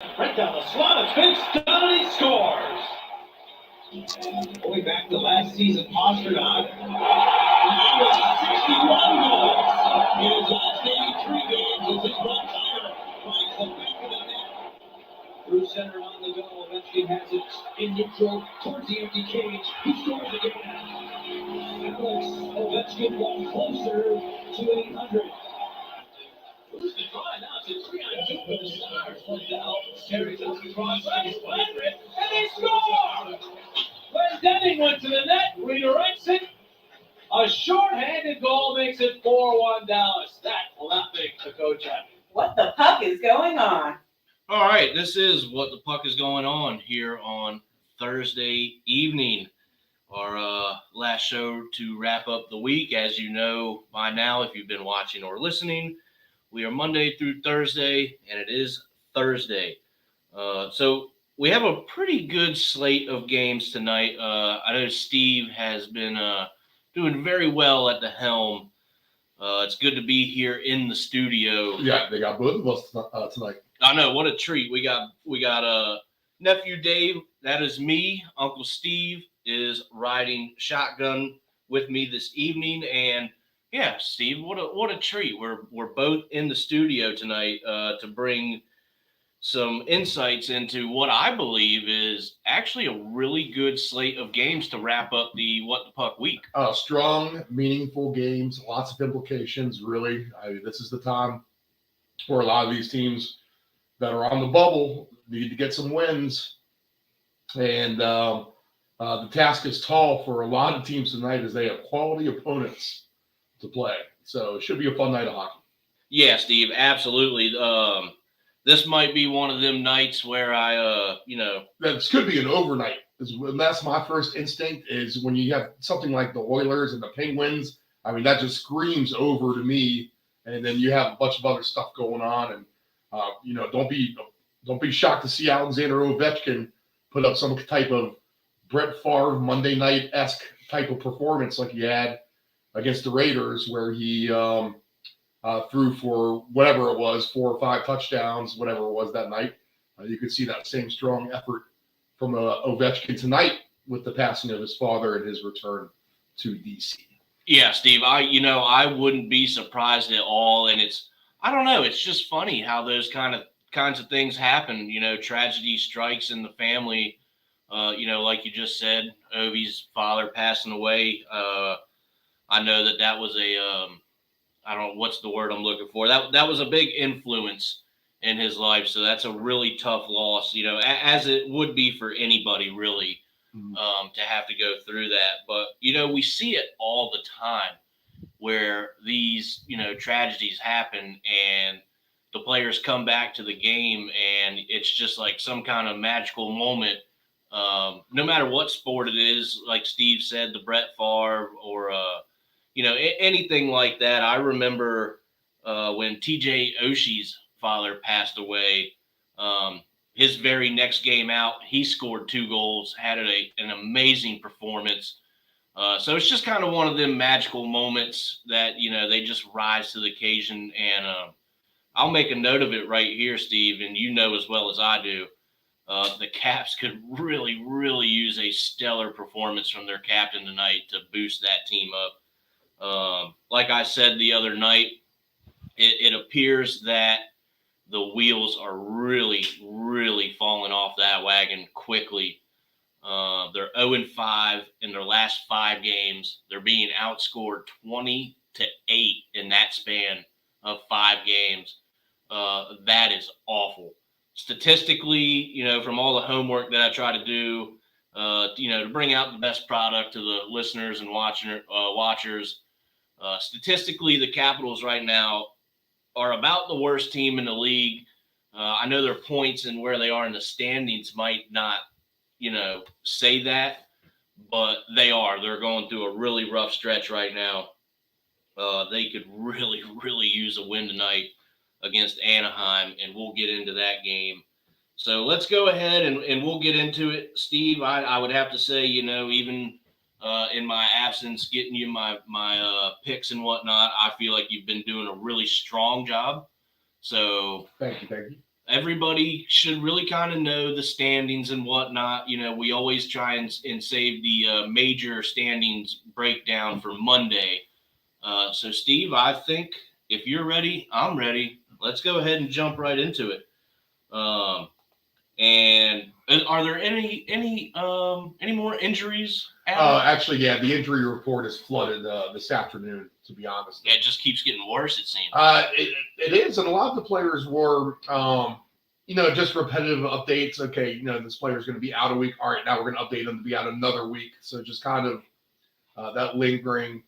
Right down the slot, it's been done, and he scores. Going back to last season, Pasternak now with 61 goals. In his last 83 games, as his one-timer finds the back of the net. Through center on the go, Metzger has it in neutral towards the empty cage. He scores again. Alex Ovechkin one closer to 800. Who's the draw now? It's a 3-on-2 for the Stars. Lindell carries it across ice, and they score! Glendening went to the net, redirects it. A short-handed goal makes it 4-1 Dallas. That will not make the coach happy. What the puck is going on? All right, this is what the puck is going on here on Thursday evening. Our last show to wrap up the week. As you know by now, if you've been watching or listening, we are Monday through Thursday, and it is Thursday. So we have a pretty good slate of games tonight. I know Steve has been doing very well at the helm. It's good to be here in the studio. Yeah, they got both of us tonight. I know, what a treat. We got nephew Dave, that is me. Uncle Steve is riding shotgun with me this evening, and yeah, Steve, what a treat. We're both in the studio tonight to bring some insights into what I believe is actually a really good slate of games to wrap up the What the Puck week. Strong, meaningful games, lots of implications, really. This is the time where a lot of these teams that are on the bubble need to get some wins. And the task is tall for a lot of teams tonight as they have quality opponents to play. So it should be a fun night of hockey. Yeah, Steve, absolutely. This might be one of them nights where This could be an overnight. And that's my first instinct is when you have something like the Oilers and the Penguins. I mean, that just screams over to me. And then you have a bunch of other stuff going on. And, don't be shocked to see Alexander Ovechkin put up some type of Brett Favre Monday night-esque type of performance like he had against the Raiders, where he threw for whatever it was, 4 or 5 touchdowns, whatever it was that night. You could see that same strong effort from Ovechkin tonight with the passing of his father and his return to DC. Yeah, Steve, I wouldn't be surprised at all, and I don't know, it's just funny how those kinds of things happen. Tragedy strikes in the family. Like you just said, Ovi's father passing away. I know that was I don't know what's the word I'm looking for. That was a big influence in his life. So that's a really tough loss, as it would be for anybody really, to have to go through that. But, we see it all the time where these, tragedies happen and the players come back to the game and it's just like some kind of magical moment. No matter what sport it is, like Steve said, the Brett Favre or, anything like that. I remember when TJ Oshie's father passed away, his very next game out, he scored 2 goals, had an amazing performance. So it's just kind of one of them magical moments that, they just rise to the occasion. And I'll make a note of it right here, Steve, and as well as I do. The Caps could really, really use a stellar performance from their captain tonight to boost that team up. Like I said the other night, it appears that the wheels are really, really falling off that wagon quickly. They're 0-5 in their last 5 games. They're being outscored 20-8 in that span of 5 games. That is awful. Statistically, from all the homework that I try to do, to bring out the best product to the listeners and watchers, statistically, the Capitals right now are about the worst team in the league. I know their points and where they are in the standings might not, say that, but they are. They're going through a really rough stretch right now. They could really, really use a win tonight against Anaheim, and we'll get into that game. So let's go ahead and we'll get into it. Steve, I would have to say, even in my absence, getting you my picks and whatnot, I feel like you've been doing a really strong job. So Thank you. everybody should really kind of know the standings and whatnot. We always try and save the major standings breakdown for Monday. So, Steve, I think if you're ready, I'm ready. Let's go ahead and jump right into it. And are there any more injuries? Actually, yeah, the injury report is flooded this afternoon, to be honest. Yeah, it just keeps getting worse, it seems. It is, and a lot of the players were, just repetitive updates. Okay, this player is going to be out a week. All right, now we're going to update them to be out another week. So just kind of that lingering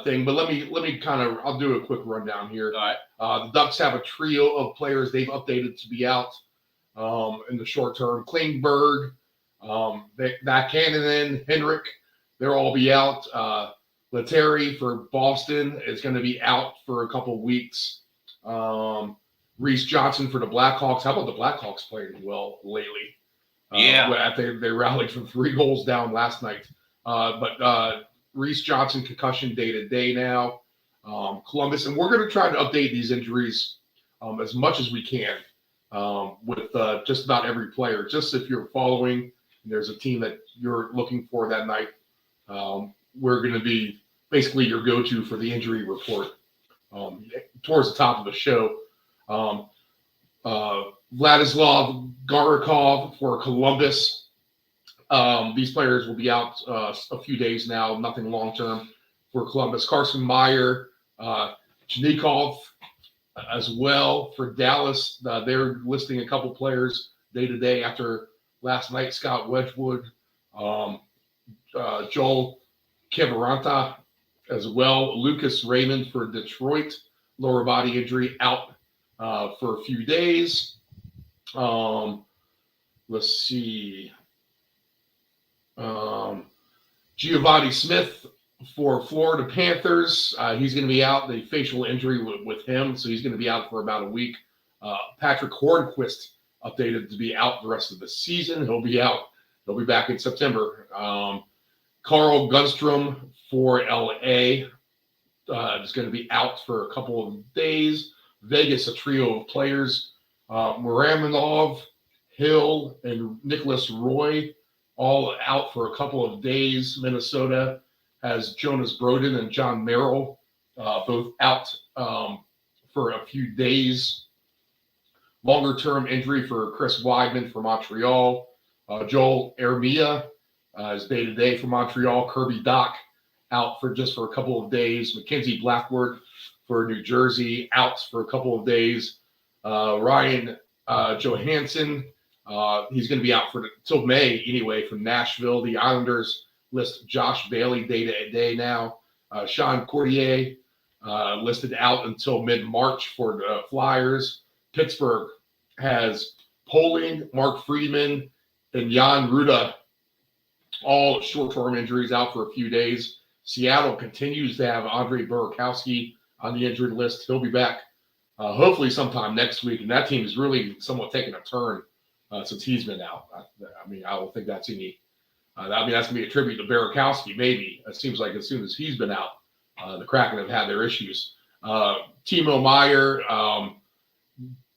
thing. But let me I'll do a quick rundown here. All right. The Ducks have a trio of players they've updated to be out in the short term. Klingberg, Cannon, Henrik, they'll all be out. Lettieri for Boston is going to be out for a couple weeks. Reese Johnson for the Blackhawks. How about the Blackhawks playing well lately? Yeah. They rallied from 3 goals down last night. But Reese Johnson concussion day to day now. Columbus, and we're going to try to update these injuries as much as we can with just about every player. Just if you're following, there's a team that you're looking for that night, we're going to be basically your go-to for the injury report towards the top of the show. Vladislav Garakov for Columbus. These players will be out a few days now, nothing long-term for Columbus. Carson Meyer, Chnikov as well for Dallas. They're listing a couple players day-to-day after last night. Scott Wedgwood, Joel Kiviranta as well. Lucas Raymond for Detroit, lower body injury, out for a few days. Let's see. Giovanni Smith for Florida Panthers. He's going to be out. The facial injury with him, so he's going to be out for about a week. Patrick Hornquist updated to be out the rest of the season. He'll be out. He'll be back in September. Carl Gunstrom for LA is going to be out for a couple of days. Vegas, a trio of players. Muramanov, Hill, and Nicholas Roy all out for a couple of days. Minnesota has Jonas Broden and John Merrill both out for a few days. Longer-term injury for Chris Weidman for Montreal. Joel Ermia is day-to-day for Montreal. Kirby Doc out for a couple of days. Mackenzie Blackwood for New Jersey out for a couple of days. Ryan Johansson, he's going to be out till May anyway from Nashville. The Islanders list Josh Bailey day-to-day now. Sean Courtier listed out until mid-March for the Flyers. Pittsburgh has Poling, Mark Friedman, and Jan Ruda, all short-term injuries out for a few days. Seattle continues to have Andrei Burakovsky on the injured list. He'll be back hopefully sometime next week, and that team is really somewhat taking a turn since he's been out. I don't think that's any. That's going to be a tribute to Burakovsky, maybe. It seems like as soon as he's been out, the Kraken have had their issues. Timo Meyer,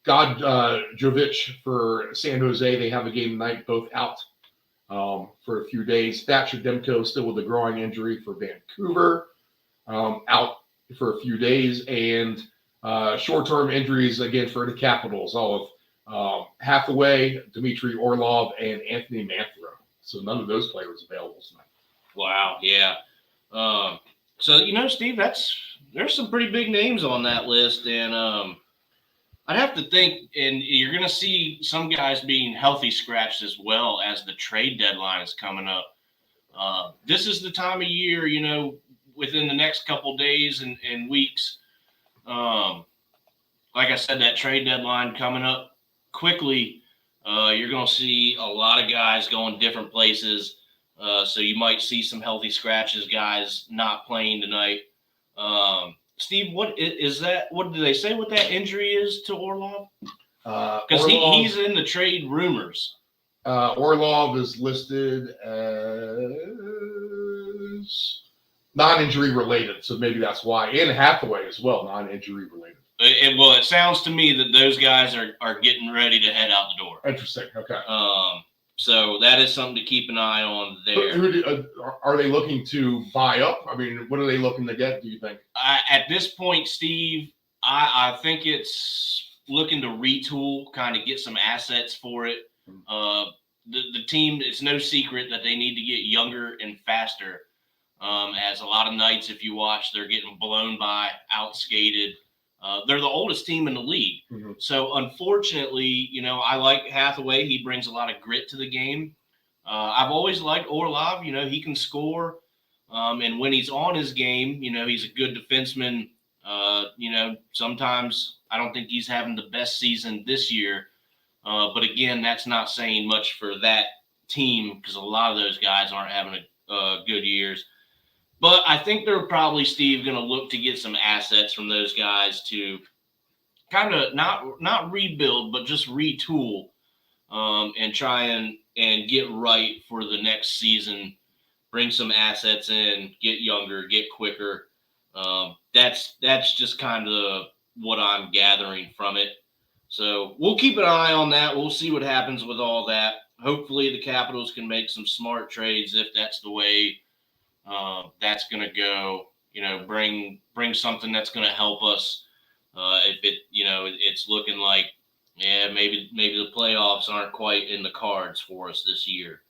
Jovic for San Jose, they have a game tonight, both out for a few days. Thatcher Demko still with a growing injury for Vancouver, out for a few days. And short-term injuries, again, for the Capitals, all of Hathaway, Dmitry Orlov, and Anthony Manthrow. So none of those players available tonight. Wow, yeah. So, Steve, there's some pretty big names on that list. And I'd have to think, and you're going to see some guys being healthy scratched as well as the trade deadline is coming up. This is the time of year, within the next couple days and weeks. Like I said, that trade deadline coming up quickly. You're going to see a lot of guys going different places. So you might see some healthy scratches, guys not playing tonight. Steve, what is that? What did they say what that injury is to Orlov? Because he's in the trade rumors. Orlov is listed as non-injury related, so maybe that's why. And Hathaway as well, non-injury related. Well, it sounds to me that those guys are getting ready to head out the door. Interesting. Okay. So that is something to keep an eye on there. Are they looking to buy up? I mean, what are they looking to get, do you think? At this point, Steve, I think it's looking to retool, kind of get some assets for it. The team, it's no secret that they need to get younger and faster. As a lot of nights, if you watch, they're getting blown by, outskated. They're the oldest team in the league. Mm-hmm. So, unfortunately, I like Hathaway. He brings a lot of grit to the game. I've always liked Orlov. He can score. And when he's on his game, he's a good defenseman. Sometimes I don't think he's having the best season this year. But, again, that's not saying much for that team because a lot of those guys aren't having good years. But I think they're probably, Steve, going to look to get some assets from those guys to kind of not rebuild, but just retool and try and get right for the next season. Bring some assets in, get younger, get quicker. That's just kind of what I'm gathering from it. So we'll keep an eye on that. We'll see what happens with all that. Hopefully the Capitals can make some smart trades if that's the way that's going to go, bring something that's going to help us. If it's looking like, maybe the playoffs aren't quite in the cards for us this year.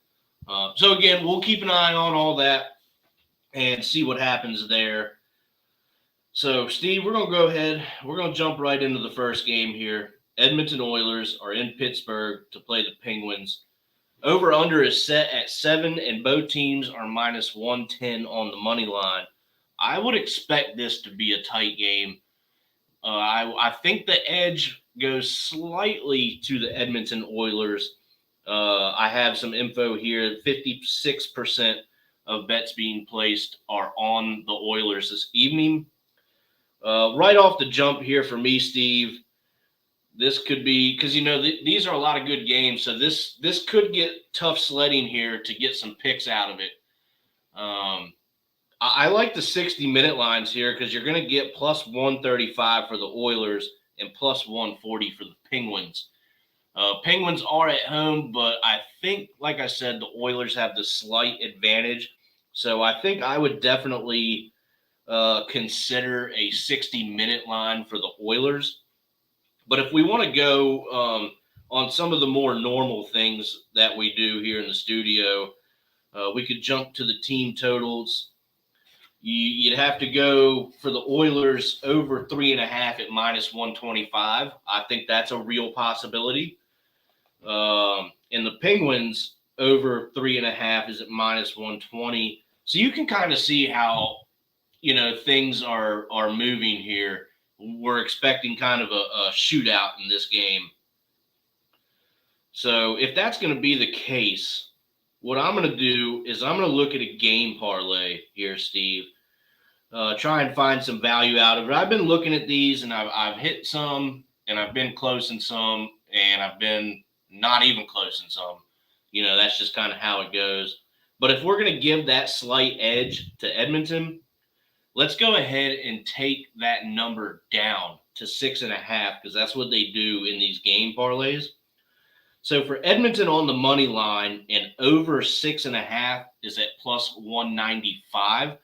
So again, we'll keep an eye on all that and see what happens there. So Steve, we're going to go ahead. We're going to jump right into the first game here. Edmonton Oilers are in Pittsburgh to play the Penguins. Over-under is set at 7, and both teams are minus 110 on the money line. I would expect this to be a tight game. I think the edge goes slightly to the Edmonton Oilers. I have some info here. 56% of bets being placed are on the Oilers this evening. Right off the jump here for me, Steve, this could be because these are a lot of good games, so this could get tough sledding here to get some picks out of it. I like the 60-minute lines here because you're going to get plus 135 for the Oilers and plus 140 for the Penguins. Penguins are at home, but I think, like I said, the Oilers have the slight advantage. So I think I would definitely consider a 60-minute line for the Oilers. But if we want to go on some of the more normal things that we do here in the studio, we could jump to the team totals. You'd have to go for the Oilers over 3.5 at minus 125. I think that's a real possibility. And the Penguins over 3.5 is at minus 120. So you can kind of see how, things are moving here. We're expecting kind of a shootout in this game. So if that's going to be the case, what I'm going to do is I'm going to look at a game parlay here, Steve. Try and find some value out of it. I've been looking at these, and I've hit some, and I've been close in some, and I've been not even close in some. That's just kind of how it goes. But if we're going to give that slight edge to Edmonton, let's go ahead and take that number down to 6.5 because that's what they do in these game parlays. So for Edmonton on the money line and over 6.5 is at plus 195.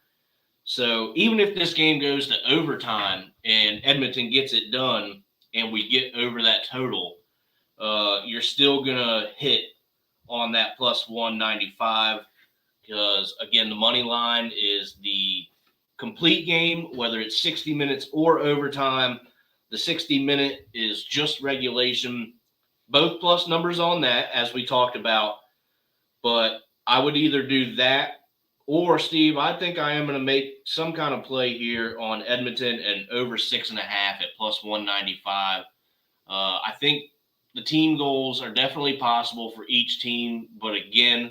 So even if this game goes to overtime and Edmonton gets it done and we get over that total, you're still going to hit on that plus 195 because, again, the money line is the complete game, whether it's 60 minutes or overtime. The 60-minute is just regulation. Both plus numbers on that, as we talked about. But I would either do that or, Steve, I think I am going to make some kind of play here on Edmonton and over 6.5 at plus 195. I think the team goals are definitely possible for each team. But, again,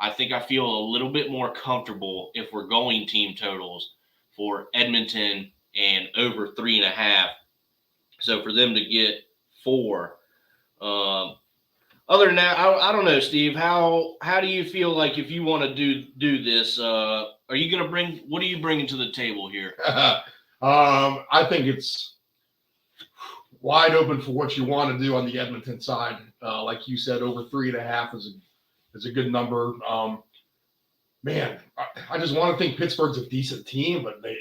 I think I feel a little bit more comfortable if we're going team totals for Edmonton and over 3.5. So for them to get 4. Other than that, I don't know, Steve. How do you feel like if you want to do this? Are you going to what are you bringing to the table here? I think it's wide open for what you want to do on the Edmonton side. Like you said, over 3.5 is a good number. Man, I just want to think Pittsburgh's a decent team, but they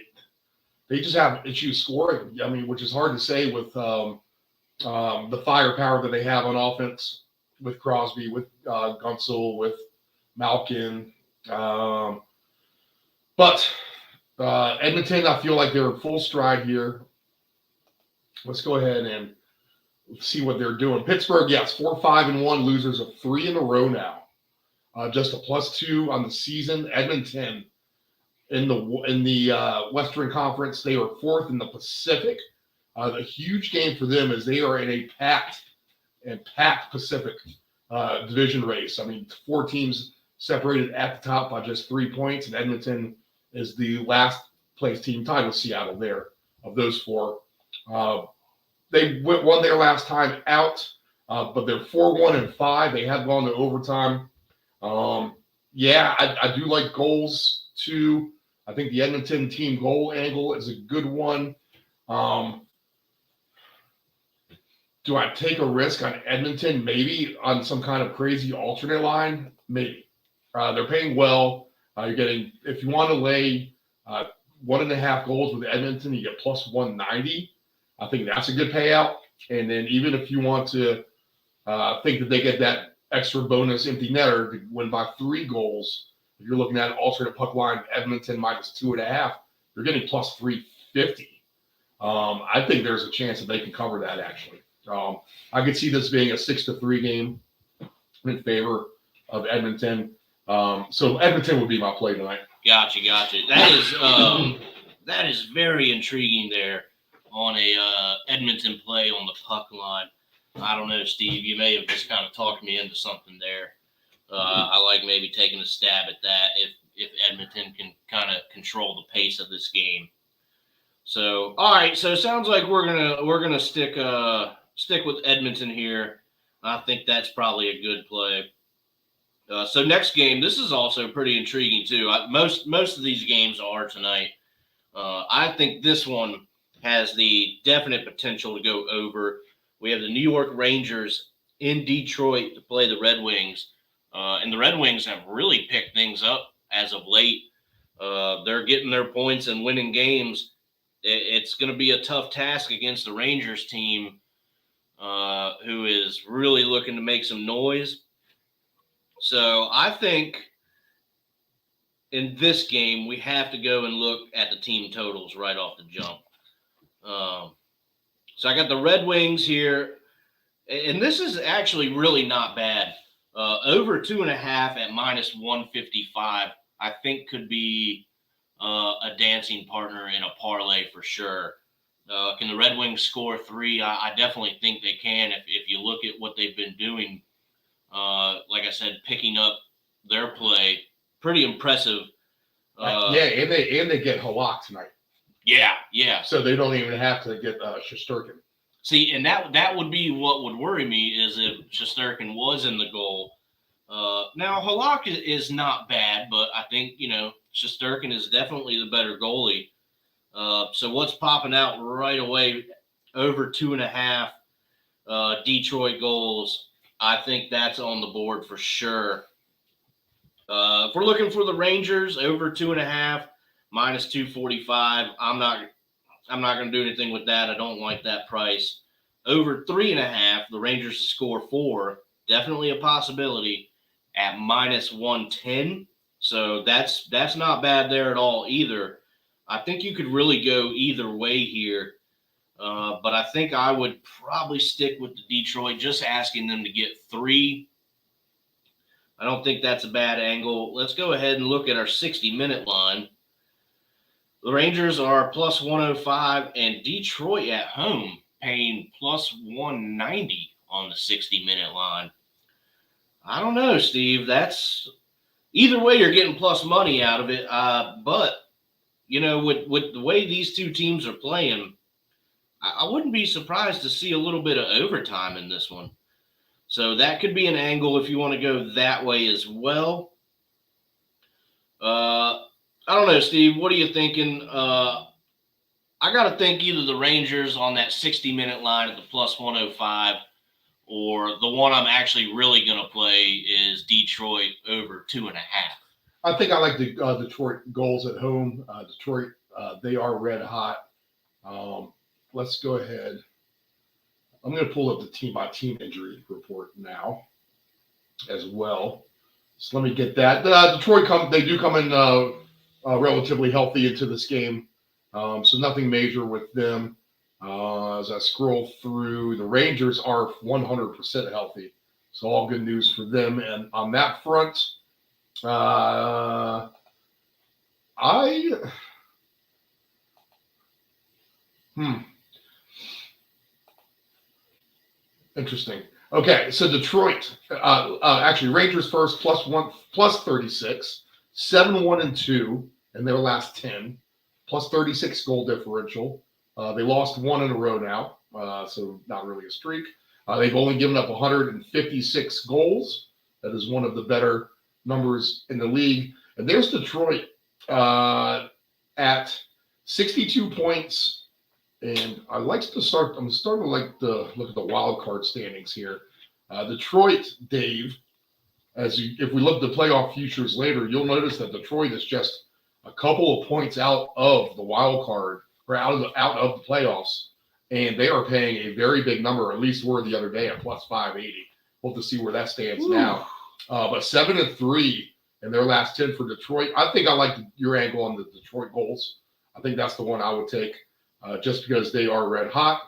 just have issues scoring. I mean, which is hard to say with the firepower that they have on offense with Crosby, with Gunsel, with Malkin. But Edmonton, I feel like they're in full stride here. Let's go ahead and see what they're doing. Pittsburgh, yes, 4-5-1, losers of 3 in a row now. Just a +2 on the season. Edmonton in the Western Conference, they are 4th in the Pacific. A huge game for them as they are in a packed Pacific division race. I mean, 4 teams separated at the top by just 3 points, and Edmonton is the last place team tied with Seattle there of those 4. They won their last time out, but they're 4-1-5. They have gone to overtime. I do like goals too. I think the Edmonton team goal angle is a good one. Do I take a risk on Edmonton? Maybe on some kind of crazy alternate line? Maybe. They're paying well. You're getting, if you want to lay 1.5 goals with Edmonton, you get +190. I think that's a good payout. And then even if you want to think that they get that extra bonus empty netter to win by 3 goals, if you're looking at an alternate puck line, Edmonton -2.5, you're getting +350. I think there's a chance that they can cover that actually. I could see this being a 6-3 game in favor of Edmonton. So Edmonton would be my play tonight. Gotcha. That is very intriguing there on a Edmonton play on the puck line. I don't know, Steve. You may have just kind of talked me into something there. I like maybe taking a stab at that if Edmonton can kind of control the pace of this game. So, all right. So it sounds like we're gonna stick with Edmonton here. I think that's probably a good play. So next game, this is also pretty intriguing too. Most of these games are tonight. I think this one has the definite potential to go over. We have the New York Rangers in Detroit to play the Red Wings. And the Red Wings have really picked things up as of late. They're getting their points and winning games. It's going to be a tough task against the Rangers team, who is really looking to make some noise. So I think in this game, we have to go and look at the team totals right off the jump. So I got the Red Wings here, and this is actually really not bad. Over 2.5 at -155, I think could be a dancing partner in a parlay for sure. Can the Red Wings score 3? I definitely think they can. If you look at what they've been doing, like I said, picking up their play, pretty impressive. And they get Halak tonight. Yeah. So they don't even have to get Shesterkin. See, and that would be what would worry me is if Shesterkin was in the goal. Now, Halak is not bad, but I think, Shesterkin is definitely the better goalie. So what's popping out right away, over 2.5 Detroit goals, I think that's on the board for sure. If we're looking for the Rangers, over 2.5, -245, I'm not going to do anything with that. I don't like that price. Over 3.5, the Rangers to score 4, definitely a possibility at -110. So that's not bad there at all either. I think you could really go either way here. But I think I would probably stick with the Detroit, just asking them to get 3. I don't think that's a bad angle. Let's go ahead and look at our 60-minute line. The Rangers are +105, and Detroit at home paying +190 on the 60-minute line. I don't know, Steve. That's either way, you're getting plus money out of it. But with the way these two teams are playing, I wouldn't be surprised to see a little bit of overtime in this one. So that could be an angle if you want to go that way as well. I don't know, Steve. What are you thinking? I I got to think either the Rangers on that 60-minute line at the plus 105, or the one I'm actually really going to play is Detroit over 2.5. I think I like the Detroit goals at home. Detroit, they are red hot. Let's go ahead. I'm going to pull up the team-by-team injury report now as well. So let me get that. Detroit they do come in relatively healthy into this game, so nothing major with them. As I scroll through, the Rangers are 100% healthy, so all good news for them. And on that front, interesting. Okay, so Detroit, actually Rangers first plus 36, 7-1-2 in their last 10, plus 36 goal differential. They lost one in a row now, so not really a streak. They've only given up 156 goals. That is one of the better numbers in the league. And there's Detroit at 62 points. And I'm starting to like to look at the wild card standings here. Detroit, Dave, if we look at the playoff futures later, you'll notice that Detroit is just a couple of points out of the wild card or out of the playoffs, and they are paying a very big number. At least were the other day at plus 580. We'll have to see where that stands now. But 7-3 in their last 10 for Detroit. I think I like your angle on the Detroit goals. I think that's the one I would take. Just because they are red hot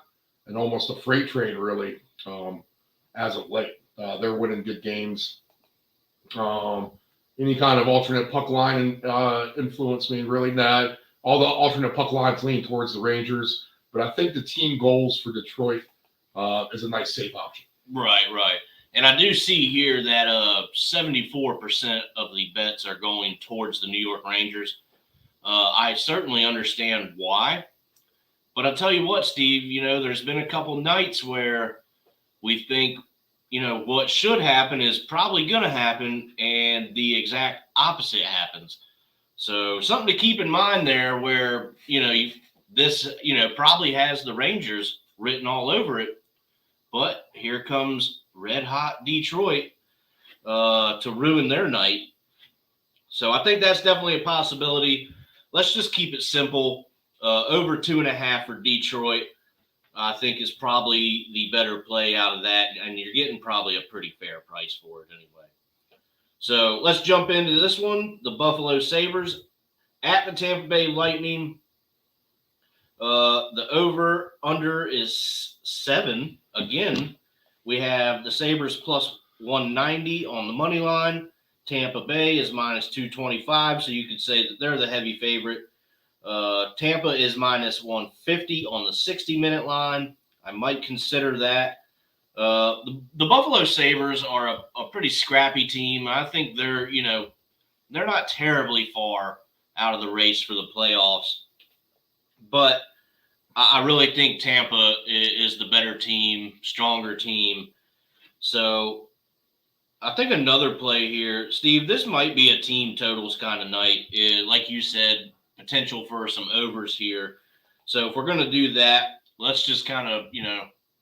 and almost a freight train, really, as of late. They're winning good games. Any kind of alternate puck line influence me, really not. All the alternate puck lines lean towards the Rangers, but I think the team goals for Detroit is a nice safe option. Right. And I do see here that 74% of the bets are going towards the New York Rangers. I certainly understand why. But I'll tell you what, Steve, there's been a couple nights where we think, what should happen is probably going to happen, and the exact opposite happens. So something to keep in mind there where, this, probably has the Rangers written all over it. But here comes red hot Detroit to ruin their night. So I think that's definitely a possibility. Let's just keep it simple. Over 2.5 for Detroit, I think is probably the better play out of that, and you're getting probably a pretty fair price for it anyway. So let's jump into this one. The Buffalo Sabres at the Tampa Bay Lightning. The over-under is 7. Again, we have the Sabres plus 190 on the money line. Tampa Bay is minus 225, so you could say that they're the heavy favorite. Tampa is minus 150 on the 60-minute line. I might consider that. The Buffalo Sabres are a pretty scrappy team. I think they're not terribly far out of the race for the playoffs. But I really think Tampa is the better team, stronger team. So I think another play here, Steve, this might be a team totals kind of night. Like you said, potential for some overs here. So if we're going to do that, let's just kind of,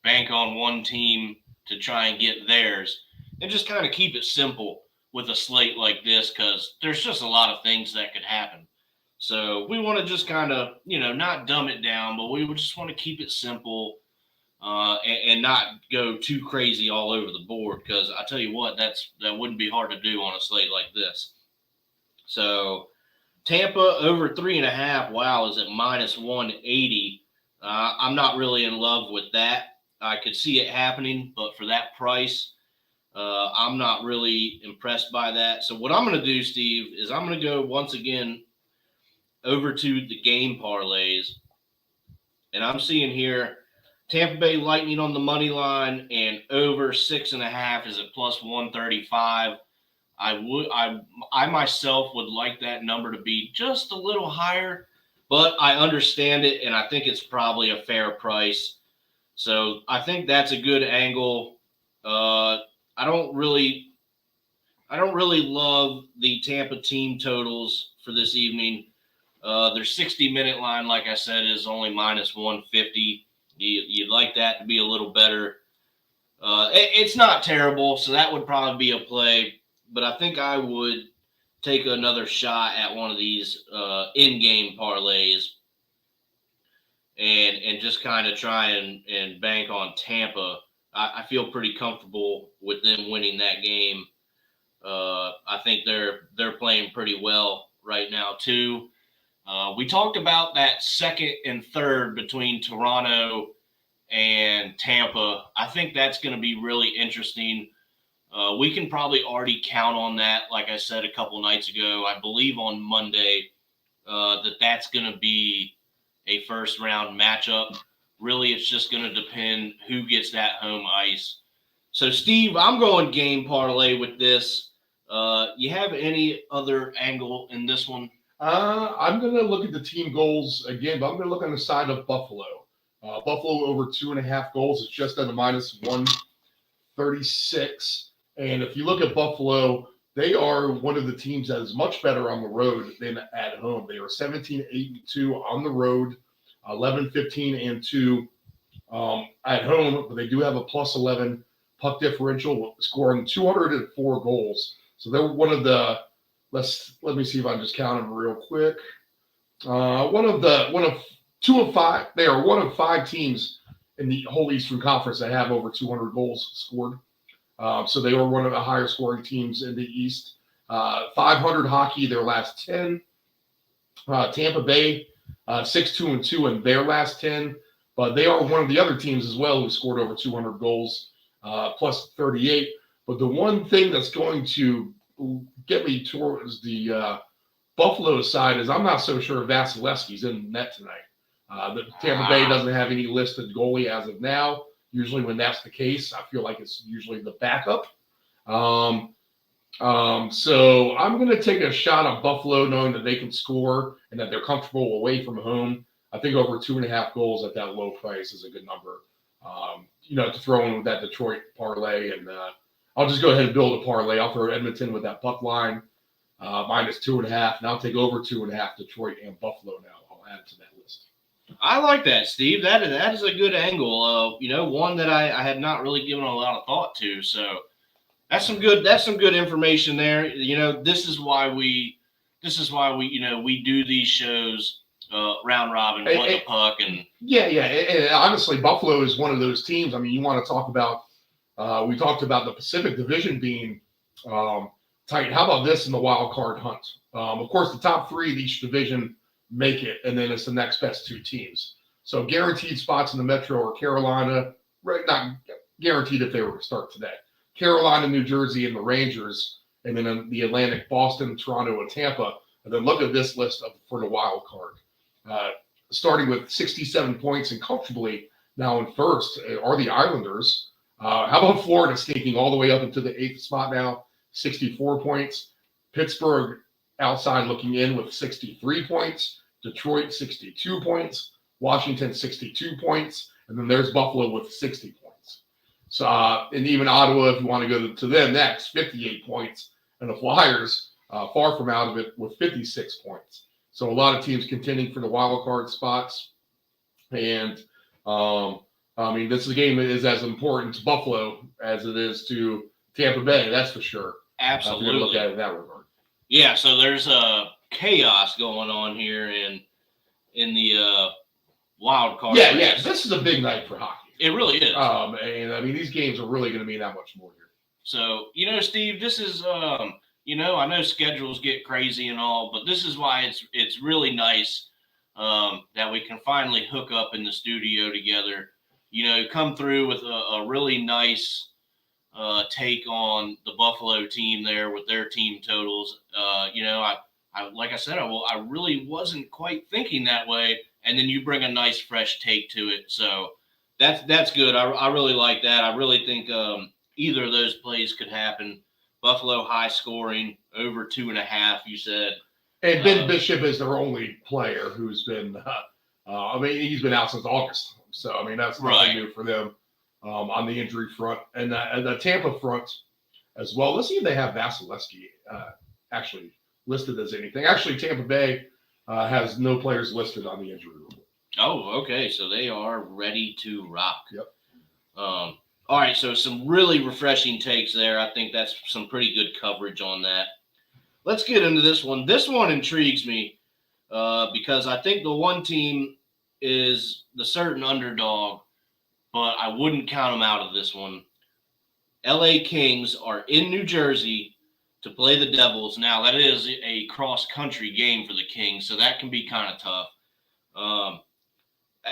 bank on one team to try and get theirs and just kind of keep it simple with a slate like this, because there's just a lot of things that could happen. So we want to just kind of, not dumb it down, but we would just want to keep it simple and not go too crazy all over the board, because I tell you what, that wouldn't be hard to do on a slate like this. So Tampa over 3.5, wow, is at minus 180. I'm not really in love with that. I could see it happening, but for that price, I'm not really impressed by that. So what I'm going to do, Steve, is I'm going to go once again over to the game parlays. And I'm seeing here Tampa Bay Lightning on the money line and over 6.5 is at plus 135. I myself would like that number to be just a little higher, but I understand it, and I think it's probably a fair price. So I think that's a good angle. I don't really love the Tampa team totals for this evening. Their 60-minute line, like I said, is only minus 150. You'd like that to be a little better. It's not terrible, so that would probably be a play. But I think I would take another shot at one of these in-game parlays and just kind of try and bank on Tampa. I feel pretty comfortable with them winning that game. I think they're playing pretty well right now too. We talked about that second and third between Toronto and Tampa. I think that's going to be really interesting. We can probably already count on that. Like I said a couple nights ago, I believe on Monday that's going to be a first round matchup. Really, it's just going to depend who gets that home ice. So, Steve, I'm going game parlay with this. You have any other angle in this one? I'm going to look at the team goals again, but I'm going to look on the side of Buffalo. Buffalo over 2.5 goals is just at a minus 136. And if you look at Buffalo, they are one of the teams that is much better on the road than at home. They are 17-8-2 on the road, 11-15-2 at home, but they do have a plus 11 puck differential, scoring 204 goals. So they're one of the let me see if I just count them real quick. They are one of 5 teams in the whole Eastern Conference that have over 200 goals scored. So they were one of the higher scoring teams in the East. 500 hockey, their last 10. Tampa Bay, 6-2-2 in their last 10. But they are one of the other teams as well who scored over 200 goals, plus 38. But the one thing that's going to get me towards the Buffalo side is I'm not so sure Vasilevsky's in net tonight. The Tampa Bay doesn't have any listed goalie as of now. Usually when that's the case, I feel like it's usually the backup. So I'm going to take a shot on Buffalo knowing that they can score and that they're comfortable away from home. I think over 2.5 goals at that low price is a good number, to throw in with that Detroit parlay. And I'll just go ahead and build a parlay. I'll throw Edmonton with that puck line, minus 2.5. And I'll take over 2.5 Detroit and Buffalo now. I'll add it to that list. I like that, Steve. That is a good angle. One that I had not really given a lot of thought to. So that's some good information there. This is why we we do these shows round robin, what the puck, and And honestly, Buffalo is one of those teams. I mean, you want to talk about we talked about the Pacific Division being tight. How about this in the wild card hunt? Of course, the top 3 of each division make it, and then it's the next best 2 teams. So guaranteed spots in the Metro are Carolina, right? Not guaranteed if they were to start today. Carolina, New Jersey, and the Rangers, and then in the Atlantic, Boston, Toronto, and Tampa. And then look at this list for the wild card. Starting with 67 points and comfortably now in first are the Islanders. How about Florida sneaking all the way up into the 8th spot now, 64 points. Pittsburgh outside looking in with 63 points. Detroit, 62 points. Washington, 62 points. And then there's Buffalo with 60 points. So, and even Ottawa, if you want to go to them next, 58 points. And the Flyers, far from out of it, with 56 points. So a lot of teams contending for the wild card spots. And, this game is as important to Buffalo as it is to Tampa Bay. That's for sure. Absolutely. Look at it in that regard. Yeah, so there's chaos going on here in the wild card. Yeah. This is a big night for hockey. It really is. And these games are really going to mean that much more here. So, Steve, this is I know schedules get crazy and all, but this is why it's really nice that we can finally hook up in the studio together. Come through with a really nice take on the Buffalo team there with their team totals. I like I said, I really wasn't quite thinking that way, and then you bring a nice fresh take to it. So that's good. I really like that. I really think either of those plays could happen. Buffalo high scoring over 2.5. You said, and Ben Bishop is their only player who's been. He's been out since August. So that's nothing new for them on the injury front and the Tampa front as well. Let's see if they have Vasilevsky actually listed as anything. Actually, Tampa Bay has no players listed on the injury report. Oh, okay. So they are ready to rock. Yep. All right. So some really refreshing takes there. I think that's some pretty good coverage on that. Let's get into this one. This one intrigues me because I think the one team is the certain underdog, but I wouldn't count them out of this one. LA Kings are in New Jersey to play the Devils. Now, that is a cross-country game for the Kings, so that can be kind of tough.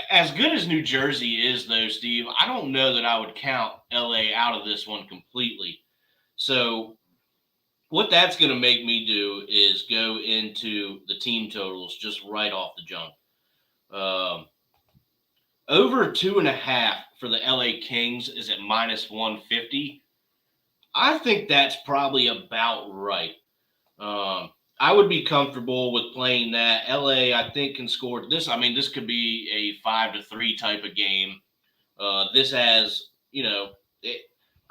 As good as New Jersey is, though, Steve, I don't know that I would count LA out of this one completely. So what that's going to make me do is go into the team totals just right off the jump. Over 2.5 for the LA Kings is at -150. I think that's probably about right. I would be comfortable with playing that. LA, I think, can score this. I mean, this could be a 5-3 type of game. This has,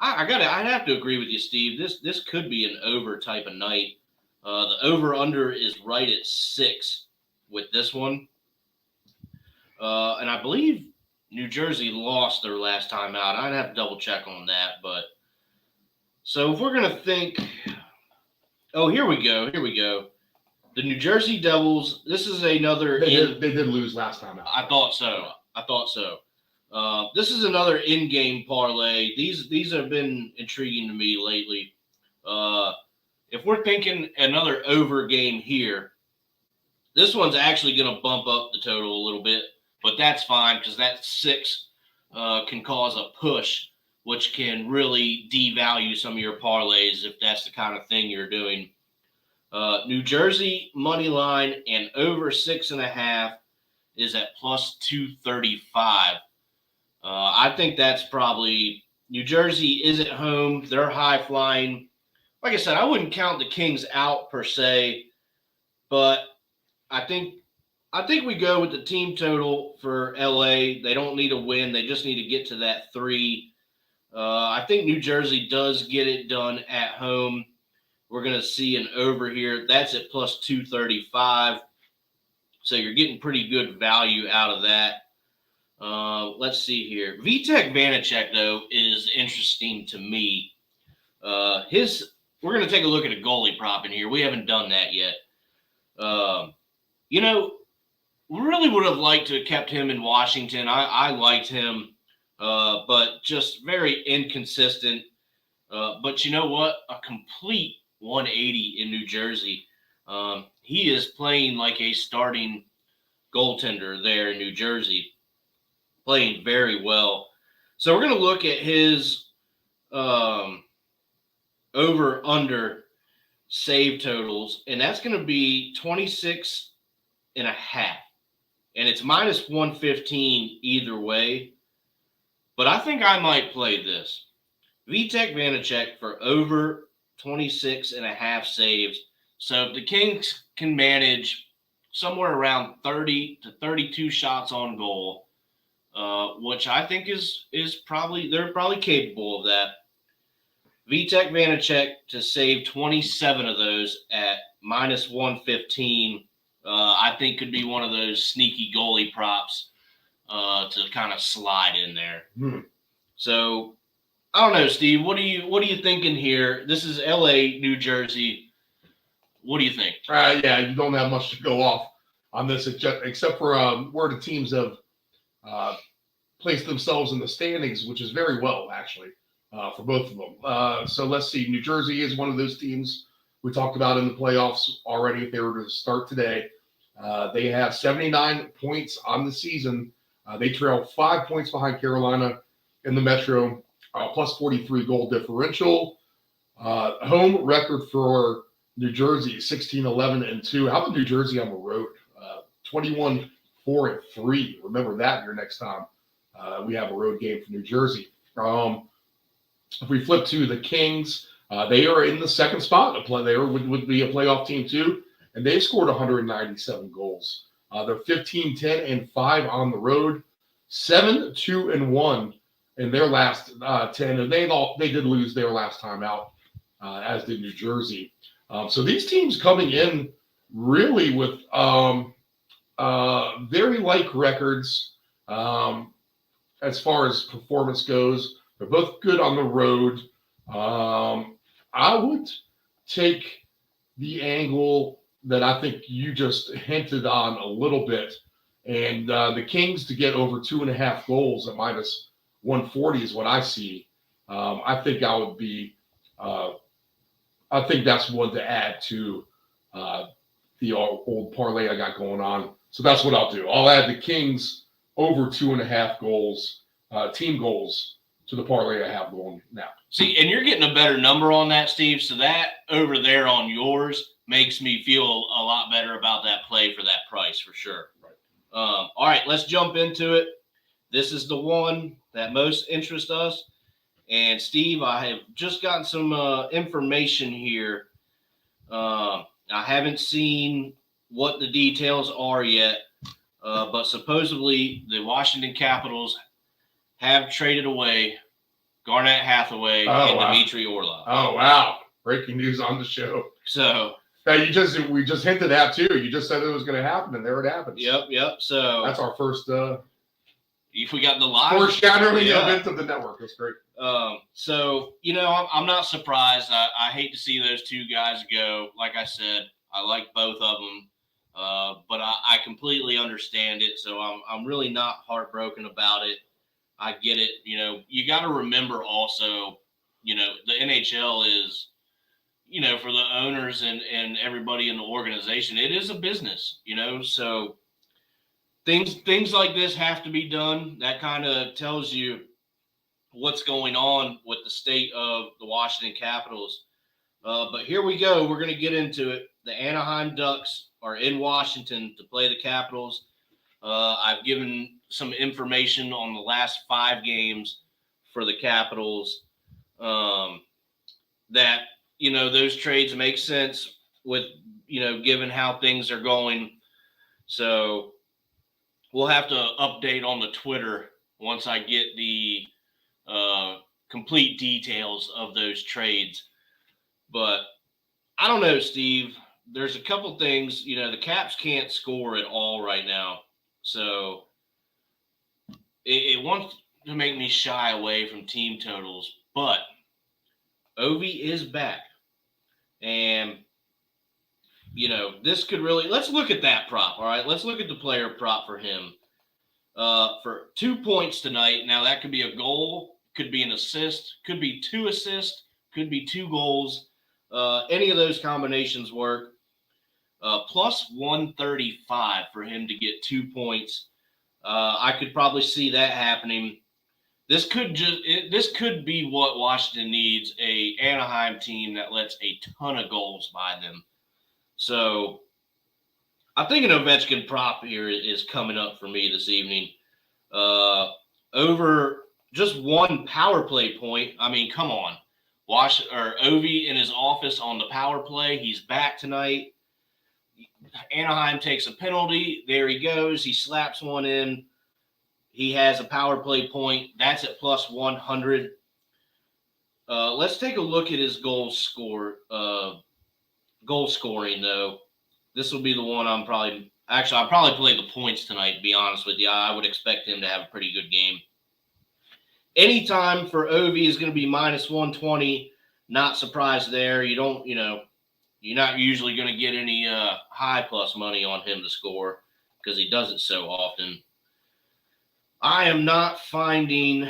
I'd have to agree with you, Steve. This could be an over type of night. The over/under is right at 6 with this one. And I believe New Jersey lost their last time out. I'd have to double check on that. But so if we're going to think, oh, here we go. The New Jersey Devils, this is another. They did lose last time out. I thought so. This is another in-game parlay. These have been intriguing to me lately. If we're thinking another over game here, this one's actually going to bump up the total a little bit, but that's fine because that 6 can cause a push, which can really devalue some of your parlays if that's the kind of thing you're doing. New Jersey money line and over 6.5 is at +235. I think that's probably New Jersey is at home. They're high flying. Like I said, I wouldn't count the Kings out per se, but I think we go with the team total for LA. They don't need a win. They just need to get to that 3. I think New Jersey does get it done at home. We're going to see an over here. That's at +235. So you're getting pretty good value out of that. Let's see here. Vitek Vanacek, though, is interesting to me. We're going to take a look at a goalie prop in here. We haven't done that yet. We really would have liked to have kept him in Washington. I liked him, but just very inconsistent. But you know what? A complete 180 in New Jersey. He is playing like a starting goaltender there in New Jersey, playing very well. So we're going to look at his over/under save totals, and that's going to be 26.5. And it's -115 either way. But I think I might play this. Vitek Vanacek for over 26.5 saves. So if the Kings can manage somewhere around 30 to 32 shots on goal, which I think is probably, they're probably capable of that. Vitek Vanacek to save 27 of those at -115, I think could be one of those sneaky goalie props to kind of slide in there. So I don't know, Steve. What are you thinking here? This is LA, New Jersey. What do you think? Yeah, you don't have much to go off on this, except for where the teams have placed themselves in the standings, which is very well, actually, for both of them. So let's see. New Jersey is one of those teams we talked about in the playoffs already. If they were to start today, they have 79 points on the season. They trail 5 points behind Carolina in the Metro, +43 goal differential. Home record for New Jersey, 16-11-2. How about New Jersey on the road? 21-4-3. Remember that your next time we have a road game for New Jersey. If we flip to the Kings, they are in the second spot. They would be a playoff team too, and they scored 197 goals. They're 15-10-5 on the road, 7-2-1 in their last 10, and they did lose their last time out, as did New Jersey. So these teams coming in really with very like records as far as performance goes. They're both good on the road. I would take the angle that I think you just hinted on a little bit, and the Kings to get over 2.5 goals at -140 is what I see. I think I would be. I think that's one to add to the old parlay I got going on. So that's what I'll do. I'll add the Kings over 2.5 goals, team goals, to the parlay I have going now. See, and you're getting a better number on that, Steve. So that over there on yours makes me feel a lot better about that play for that price for sure. Right. All right, let's jump into it. This is the one that most interests us. And Steve, I have just gotten some information here. I haven't seen what the details are yet, but supposedly the Washington Capitals have traded away Garnett Hathaway and Dmitry Orlov. Oh, wow. Breaking news on the show. So we just hinted at too. You just said it was going to happen, and there it happens. Yep. So that's our first if we got the live foreshadowing event of the network. That's great. So, I'm not surprised. I hate to see those two guys go. Like I said, I like both of them, but I completely understand it. So I'm really not heartbroken about it. I get it. You got to remember also, the NHL is, for the owners and everybody in the organization, it is a business, so things like this have to be done. That kind of tells you what's going on with the state of the Washington Capitals. But here we go. We're going to get into it. The Anaheim Ducks are in Washington to play the Capitals. I've given some information on the last 5 games for the Capitals that, those trades make sense with, given how things are going. So we'll have to update on the Twitter once I get the complete details of those trades. But I don't know, Steve. There's a couple things, the Caps can't score at all right now. So it wants to make me shy away from team totals. But Ovi is back. And, this could really – let's look at that prop, all right? Let's look at the player prop for him. For 2 points tonight. Now, that could be a goal, could be an assist, could be 2 assists, could be 2 goals. Any of those combinations work. Plus 135 for him to get 2 points. I could probably see that happening. This could be what Washington needs, a Anaheim team that lets a ton of goals by them. So I think an Ovechkin prop here is coming up for me this evening. Over just 1 power play point. I mean, come on. Ovi in his office on the power play. He's back tonight. Anaheim takes a penalty. There he goes. He slaps one in. He has a power play point. That's at plus 100. Let's take a look at his goal scoring, though. This will be the one I'll probably play the points tonight, to be honest with you. I would expect him to have a pretty good game. Anytime for Ovi is going to be minus 120. Not surprised there. You're not usually going to get any high plus money on him to score because he does it so often. I am not finding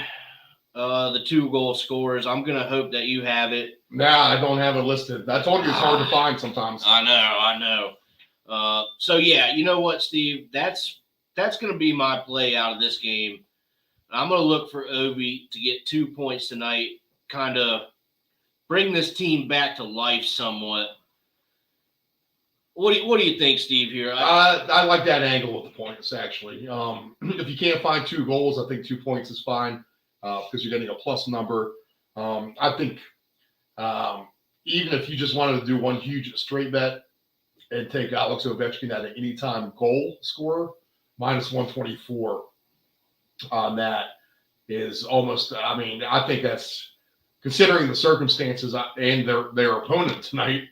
the 2 goal scorers. I'm going to hope that you have it. Nah, I don't have it listed. I told you it's hard to find sometimes. I know. So, yeah, you know what, Steve? That's going to be my play out of this game. I'm going to look for Ovi to get 2 points tonight, kind of bring this team back to life somewhat. What do you think, Steve, here? I like that angle with the points, actually. If you can't find 2 goals, I think 2 points is fine because you're getting a plus number. I think even if you just wanted to do one huge straight bet and take Alex Ovechkin at an anytime goal scorer, minus 124 on that is almost – I think that's – considering the circumstances and their opponent tonight,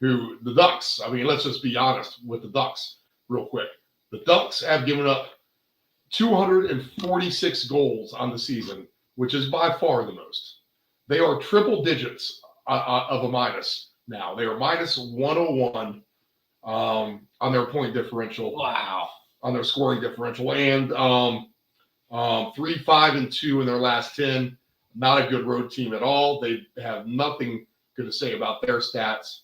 who the Ducks, I mean, let's just be honest with the Ducks real quick. The Ducks have given up 246 goals on the season, which is by far the most. They are triple digits of a minus now. They are minus 101 on their point differential. Wow. On their scoring differential. And 3-5-2 in their last 10. Not a good road team at all. They have nothing good to say about their stats.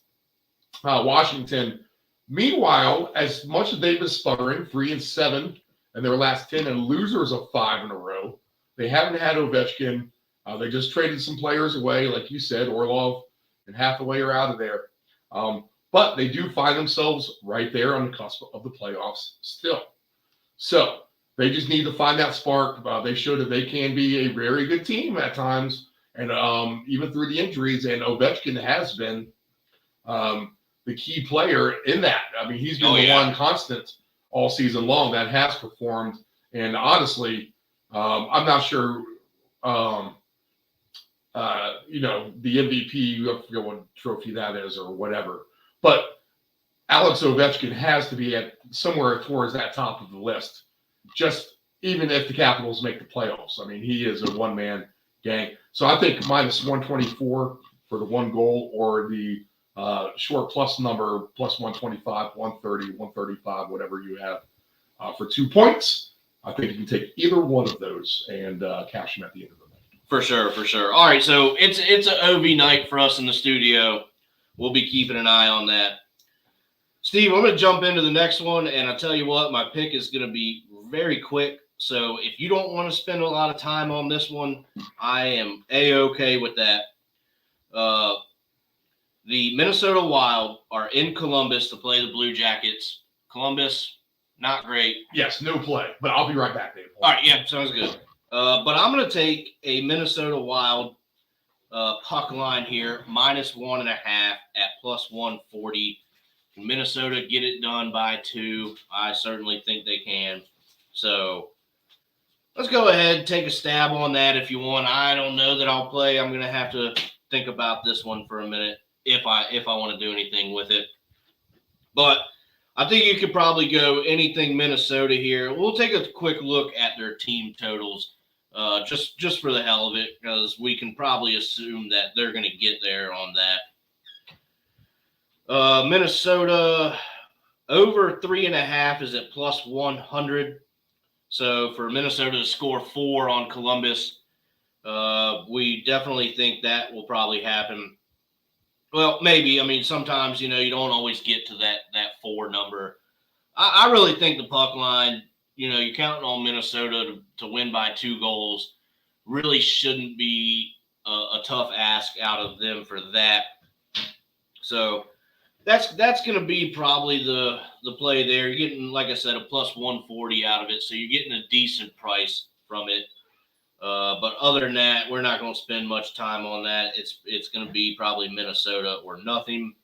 Washington, meanwhile, as much as they've been sputtering, 3-7 in their last 10 and losers of 5 in a row. They haven't had Ovechkin. They just traded some players away, like you said. Orlov and Hathaway are out of there. But they do find themselves right there on the cusp of the playoffs still. So they just need to find that spark. They showed that they can be a very good team at times, and even through the injuries. And Ovechkin has been the key player in that. I mean, he's been the one constant all season long that has performed. And honestly, I'm not sure, the MVP, I forget what trophy that is or whatever. But Alex Ovechkin has to be at somewhere towards that top of the list, just even if the Capitals make the playoffs. I mean, he is a one-man gang. So I think minus 124 for the one goal, or the short plus number, plus 125, 130, 135, whatever you have for 2 points. I think you can take either one of those and cash them at the end of the night. For sure, for sure. All right, so it's an OV night for us in the studio. We'll be keeping an eye on that. Steve, I'm going to jump into the next one, and I'll tell you what, my pick is going to be very quick. So if you don't want to spend a lot of time on this one, I am A-okay with that. The Minnesota Wild are in Columbus to play the Blue Jackets. Columbus, not great. Yes, no play, but I'll be right back, Dave. All right, yeah, sounds good. But I'm going to take a Minnesota Wild puck line here, minus 1.5 at plus 140. Can Minnesota get it done by 2? I certainly think they can. So let's go ahead and take a stab on that if you want. I don't know that I'll play. I'm going to have to think about this one for a minute if I want to do anything with it. But I think you could probably go anything Minnesota here. We'll take a quick look at their team totals just for the hell of it, because we can probably assume that they're going to get there on that. Minnesota over 3.5 is at plus 100. So for Minnesota to score 4 on Columbus, we definitely think that will probably happen. Well, maybe. I mean, sometimes, you don't always get to that 4 number. I really think the puck line, you're counting on Minnesota to win by 2 goals. Really shouldn't be a tough ask out of them for that. So that's going to be probably the play there. You're getting, like I said, a plus 140 out of it. So you're getting a decent price from it. But other than that, we're not going to spend much time on that. It's going to be probably Minnesota or nothing.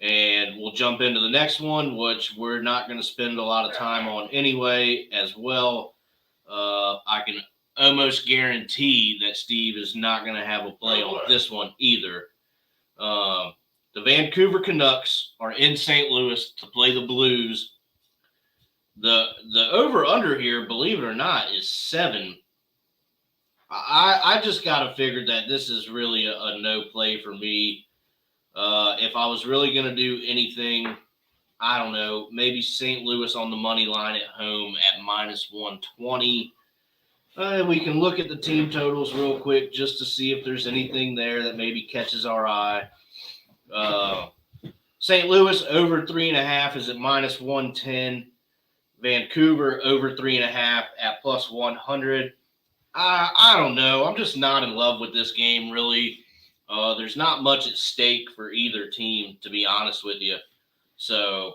And we'll jump into the next one, which we're not going to spend a lot of time on anyway as well. I can almost guarantee that Steve is not going to have a play on this one either. The Vancouver Canucks are in St. Louis to play the Blues. The over-under here, believe it or not, is 7. I just got to figure that this is really a no play for me. If I was really going to do anything, I don't know, maybe St. Louis on the money line at home at minus 120. We can look at the team totals real quick just to see if there's anything there that maybe catches our eye. St. Louis over 3.5 is at minus 110. Vancouver over 3.5 at plus 100. I don't know. I'm just not in love with this game, really. There's not much at stake for either team, to be honest with you. So,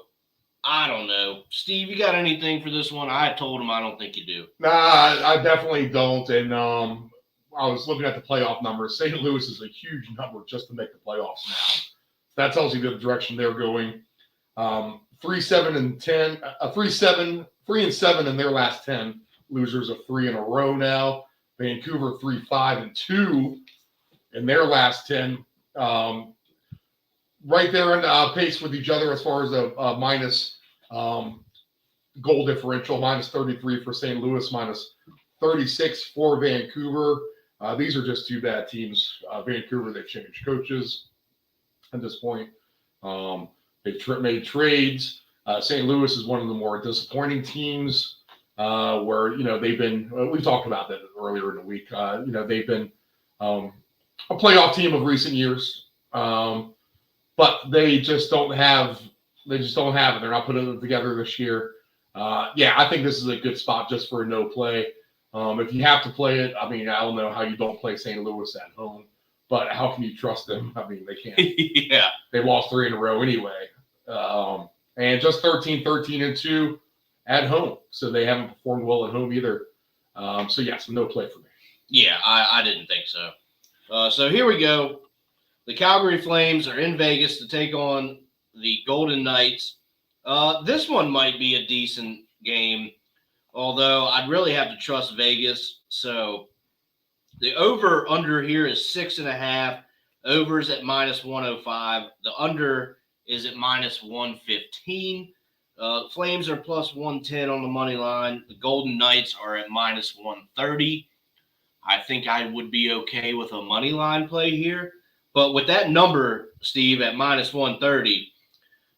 I don't know. Steve, you got anything for this one? I told him I don't think you do. Nah, I definitely don't. And I was looking at the playoff numbers. St. Louis is a huge number just to make the playoffs now. That tells you the direction they're going. 3-7 in their last 10. Losers of 3 in a row now. Vancouver 3-5-2 in their last 10. right there in pace with each other as far as a minus goal differential, minus 33 for St. Louis, minus 36 for Vancouver. These are just two bad teams. Vancouver, they've changed coaches at this point. They've made trades. St. Louis is one of the more disappointing teams where, they've been, we talked about that earlier in the week. They've been a playoff team of recent years, but they just don't have it. They're not putting it together this year. I think this is a good spot just for a no play. If you have to play it, I don't know how you don't play St. Louis at home, but how can you trust them? They can't. Yeah. They lost 3 in a row anyway. And just 13-2 at home. So they haven't performed well at home either. No play for me. Yeah, I didn't think so. So here we go. The Calgary Flames are in Vegas to take on the Golden Knights. This one might be a decent game, although I'd really have to trust Vegas. So the over-under here is 6.5. Over's at minus 105. The under is at minus 115. Flames are plus 110 on the money line. The Golden Knights are at minus 130. I think I would be okay with a money line play here. But with that number, Steve, at minus 130,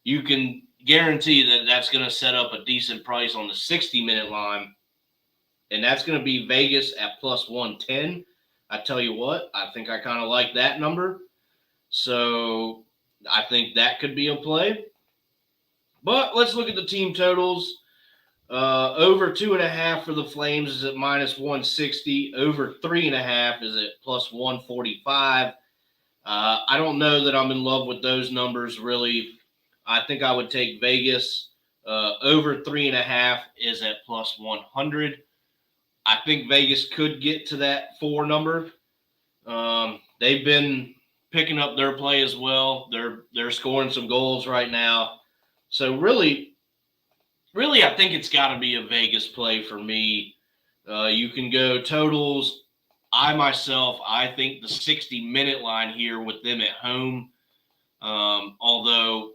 you can guarantee that that's going to set up a decent price on the 60-minute line. And that's going to be Vegas at plus 110. I tell you what, I think I kind of like that number. So I think that could be a play. But let's look at the team totals. Over 2.5 for the Flames is at minus 160. Over 3.5 is at plus 145. I don't know that I'm in love with those numbers, really. I think I would take Vegas. Over 3.5 is at plus 100. I think Vegas could get to that 4 number. They've been picking up their play as well. They're scoring some goals right now. So really, I think it's got to be a Vegas play for me. You can go totals. I think the 60-minute line here with them at home, although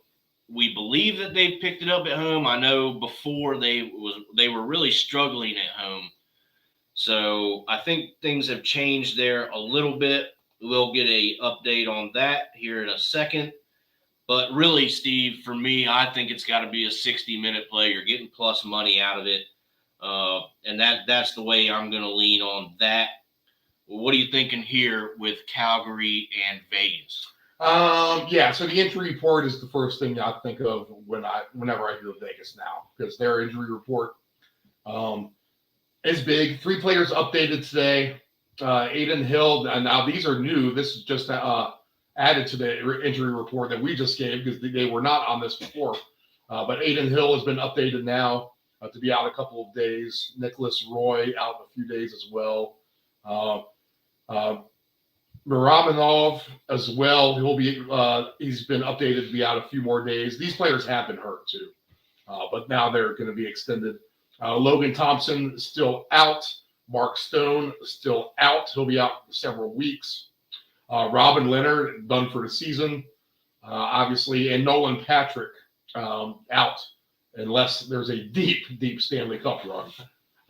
we believe that they've picked it up at home. I know before they were really struggling at home. So I think things have changed there a little bit. We'll get an update on that here in a second. But really, Steve, for me, I think it's got to be a 60-minute play. You're getting plus money out of it. And that's the way I'm going to lean on that. What are you thinking here with Calgary and Vegas? So the injury report is the first thing I think of whenever I hear Vegas now, because their injury report is big. 3 players updated today. Aiden Hill, and now these are new. This is just added to the injury report that we just gave because they were not on this before. But Aiden Hill has been updated now to be out a couple of days. Nicholas Roy out a few days as well. Miramonov as well. He's been updated to be out a few more days. These players have been hurt too, but now they're going to be extended. Logan Thompson is still out. Mark Stone is still out. He'll be out for several weeks. Robin Leonard done for the season, obviously, and Nolan Patrick out unless there's a deep Stanley Cup run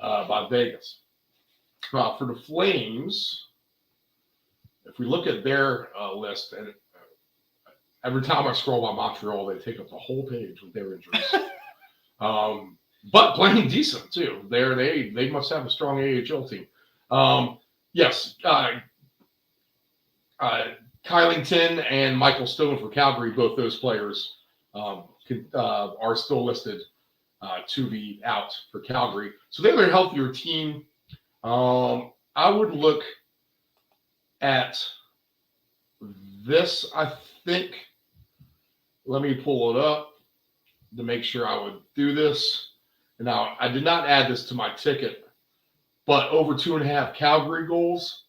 by Vegas. For the Flames, if we look at their list, and every time I scroll by Montreal, they take up the whole page with their injuries. But playing decent too. They must have a strong AHL team. Yes, Kylington and Michael Stone for Calgary, both those players are still listed to be out for Calgary. So they're a healthier team. I would look at this, I think. Let me pull it up to make sure I would do this. Now, I did not add this to my ticket, but over 2.5 Calgary goals,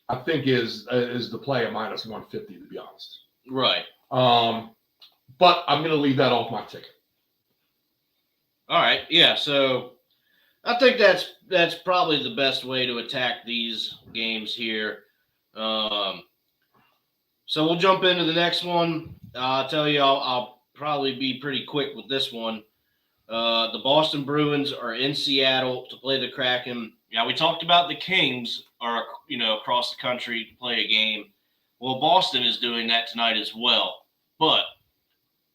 I think is the play at minus 150, to be honest. Right. But I'm going to leave that off my ticket. All right. Yeah. So I think that's probably the best way to attack these games here. So we'll jump into the next one. I'll tell you, I'll probably be pretty quick with this one. The Boston Bruins are in Seattle to play the Kraken. Yeah, we talked about the Kings are, across the country to play a game. Well, Boston is doing that tonight as well. But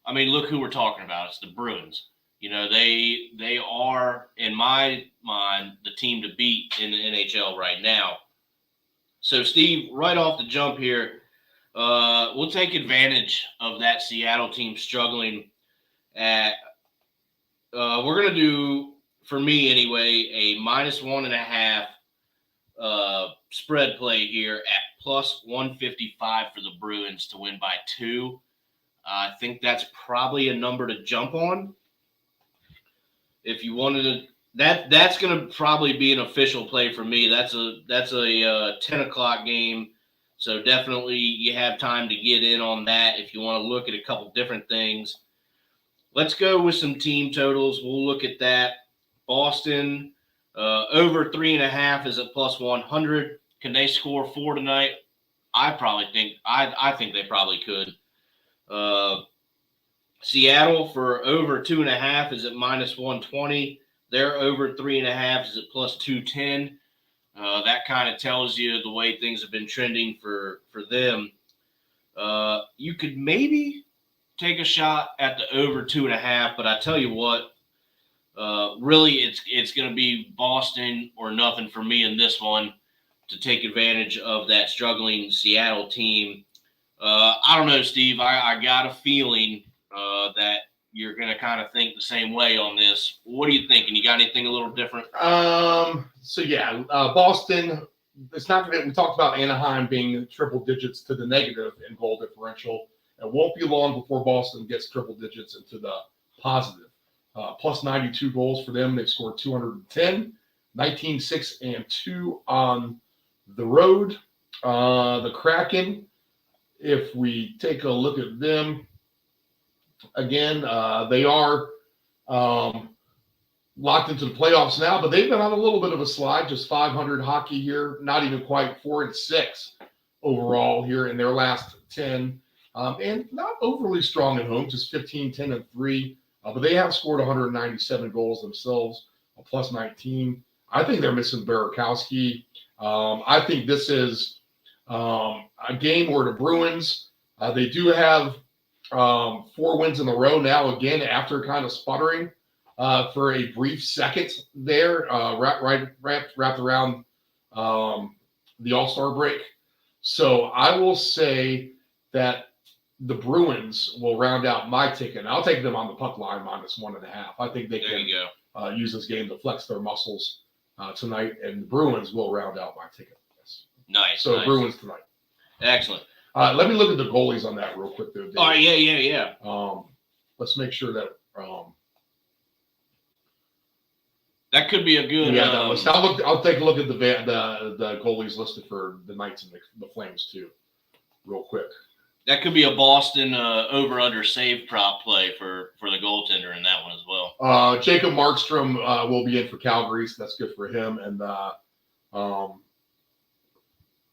I mean, look who we're talking about. It's the Bruins. They are, in my mind, the team to beat in the NHL right now. So, Steve, right off the jump here, we'll take advantage of that Seattle team struggling at. We're gonna do, for me anyway, a -1.5 spread play here at +155 for the Bruins to win by 2. I think that's probably a number to jump on. If you wanted to, that's going to probably be an official play for me. That's a 10 o'clock game, so definitely you have time to get in on that if you want to look at a couple different things. Let's go with some team totals. We'll look at that. Boston over 3.5 is at +100. Can they score 4 tonight? I think they probably could. Seattle for over 2.5 is at -120. Their over 3.5 is at +210. That kind of tells you the way things have been trending for them. You could maybe take a shot at the over 2.5, but I tell you what, really it's going to be Boston or nothing for me in this one to take advantage of that struggling Seattle team. I don't know, Steve. I got a feeling that you're going to kind of think the same way on this. What are you thinking? You got anything a little different? Boston. It's not going to. We talked about Anaheim being triple digits to the negative in goal differential. It won't be long before Boston gets triple digits into the positive. +92 goals for them. They've scored 210, 19, 6, and 2 on the road. The Kraken, if we take a look at them, again, they are locked into the playoffs now, but they've been on a little bit of a slide, just 500 hockey here, not even quite 4-6 overall here in their last 10. And not overly strong at home, just 15, 10, and 3. But they have scored 197 goals themselves, a +19. I think they're missing Burakovsky. I think this is a game where the Bruins, they do have 4 wins in a row now, again, after kind of sputtering for a brief second there, wrapped around the All-Star break. So I will say that the Bruins will round out my ticket. I'll take them on the puck line -1.5. I think they can use this game to flex their muscles tonight, and the Bruins will round out my ticket. Yes. Nice. So nice. Bruins tonight. Excellent. Let me look at the goalies on that real quick, though, Dave. Oh, yeah. Let's make sure that that could be a good. I'll take a look at the goalies listed for the Knights and the Flames too, real quick. That could be a Boston over/under save prop play for the goaltender in that one as well. Jacob Markstrom will be in for Calgary, so that's good for him. And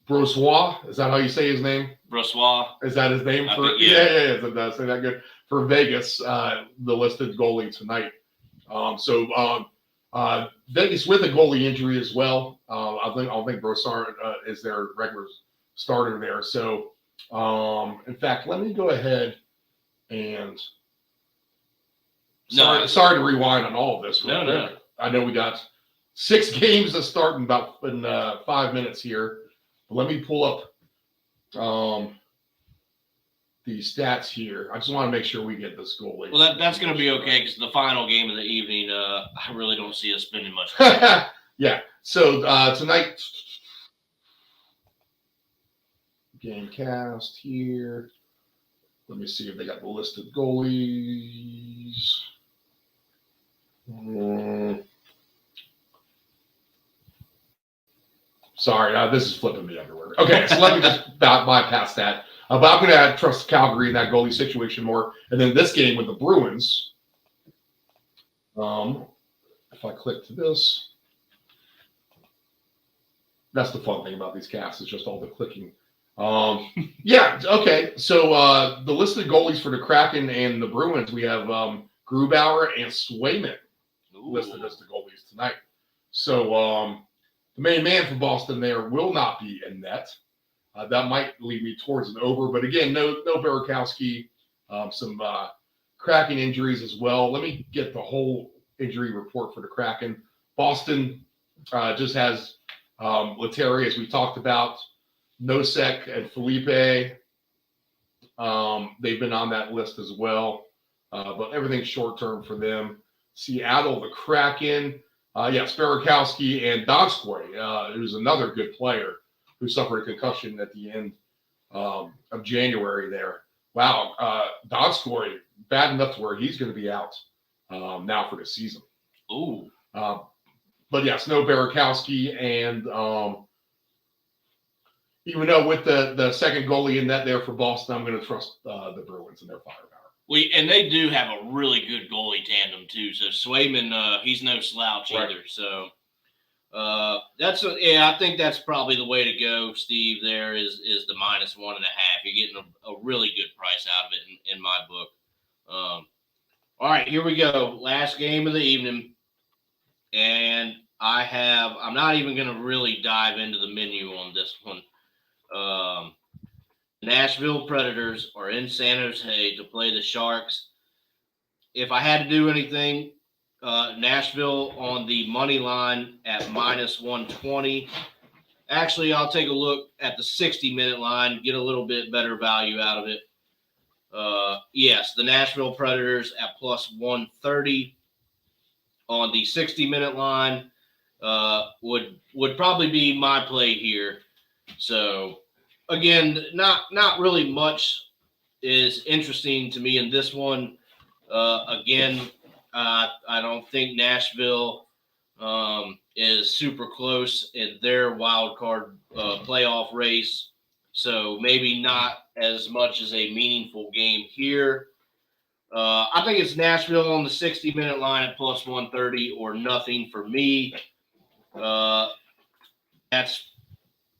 Brossois, is that how you say his name? Brossois. Is that his name? Yeah. That's say that good. For Vegas, the listed goalie tonight. Vegas with a goalie injury as well. I think Brossard is their regular starter there. So, in fact, let me go ahead and sorry to rewind on all of this. No. I know we got 6 games to start in 5 minutes here. But let me pull up the stats here. I just want to make sure we get this goalie. Well, that's going to be okay because the final game of the evening, I really don't see us spending much time. Yeah. So tonight, game cast here. Let me see if they got the listed goalies. Sorry, this is flipping me everywhere. Okay, so let me just bypass that. But I'm going to trust Calgary in that goalie situation more. And then this game with the Bruins, if I click to this, that's the fun thing about these casts is just all the clicking. Yeah, okay. So the listed goalies for the Kraken and the Bruins, we have Grubauer and Swayman listed as the goalies tonight. So the main man for Boston there will not be in net. That might lead me towards an over, but again, no Burakovsky, some Kraken injuries as well. Let me get the whole injury report for the Kraken. Boston just has Letary, as we talked about, Nosek and Felipe. They've been on that list as well, but everything's short term for them. Seattle, the Kraken, Burakovsky and Donskoy, who's another good player who suffered a concussion at the end of January there. Wow, Donskoy, bad enough to where he's going to be out now for the season. Ooh. But yes, no Burakovsky, and even though with the second goalie in net there for Boston, I'm going to trust the Bruins and their firepower. And they do have a really good goalie tandem too. So Swayman, he's no slouch Right. either. So I think that's probably the way to go, Steve. There is the -1.5. You're getting a really good price out of it in my book. All right, here we go. Last game of the evening, and I'm not even going to really dive into the menu on this one. Nashville Predators are in San Jose to play the Sharks. If I had to do anything, Nashville on the money line at -120. Actually, I'll take a look at the 60-minute line, get a little bit better value out of it. Yes, the Nashville Predators at +130 on the 60-minute line would probably be my play here. So again, not really much is interesting to me in this one. Again, I don't think Nashville is super close in their wild card playoff race. So maybe not as much as a meaningful game here. I think it's Nashville on the 60-minute line at +130 or nothing for me.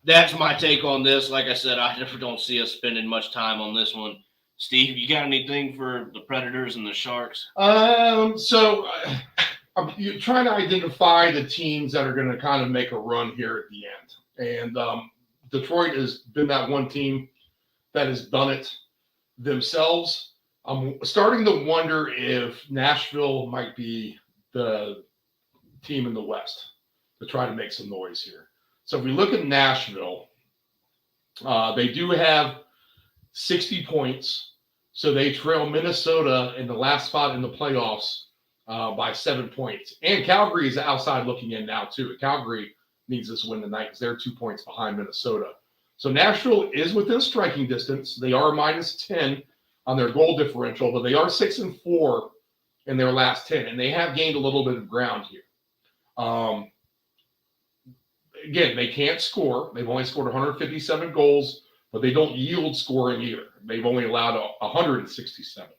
That's my take on this. Like I said, I don't see us spending much time on this one. Steve, you got anything for the Predators and the Sharks? So you're trying to identify the teams that are going to kind of make a run here at the end. And Detroit has been that one team that has done it themselves. I'm starting to wonder if Nashville might be the team in the West to try to make some noise here. So if we look at Nashville, they do have 60 points. So they trail Minnesota in the last spot in the playoffs by 7 points. And Calgary is outside looking in now, too. Calgary needs this win tonight because they're 2 points behind Minnesota. So Nashville is within striking distance. They are -10 on their goal differential, but they are 6-4 in their last 10. And they have gained a little bit of ground here. Again, they can't score. They've only scored 157 goals, but they don't yield scoring either. They've only allowed 167.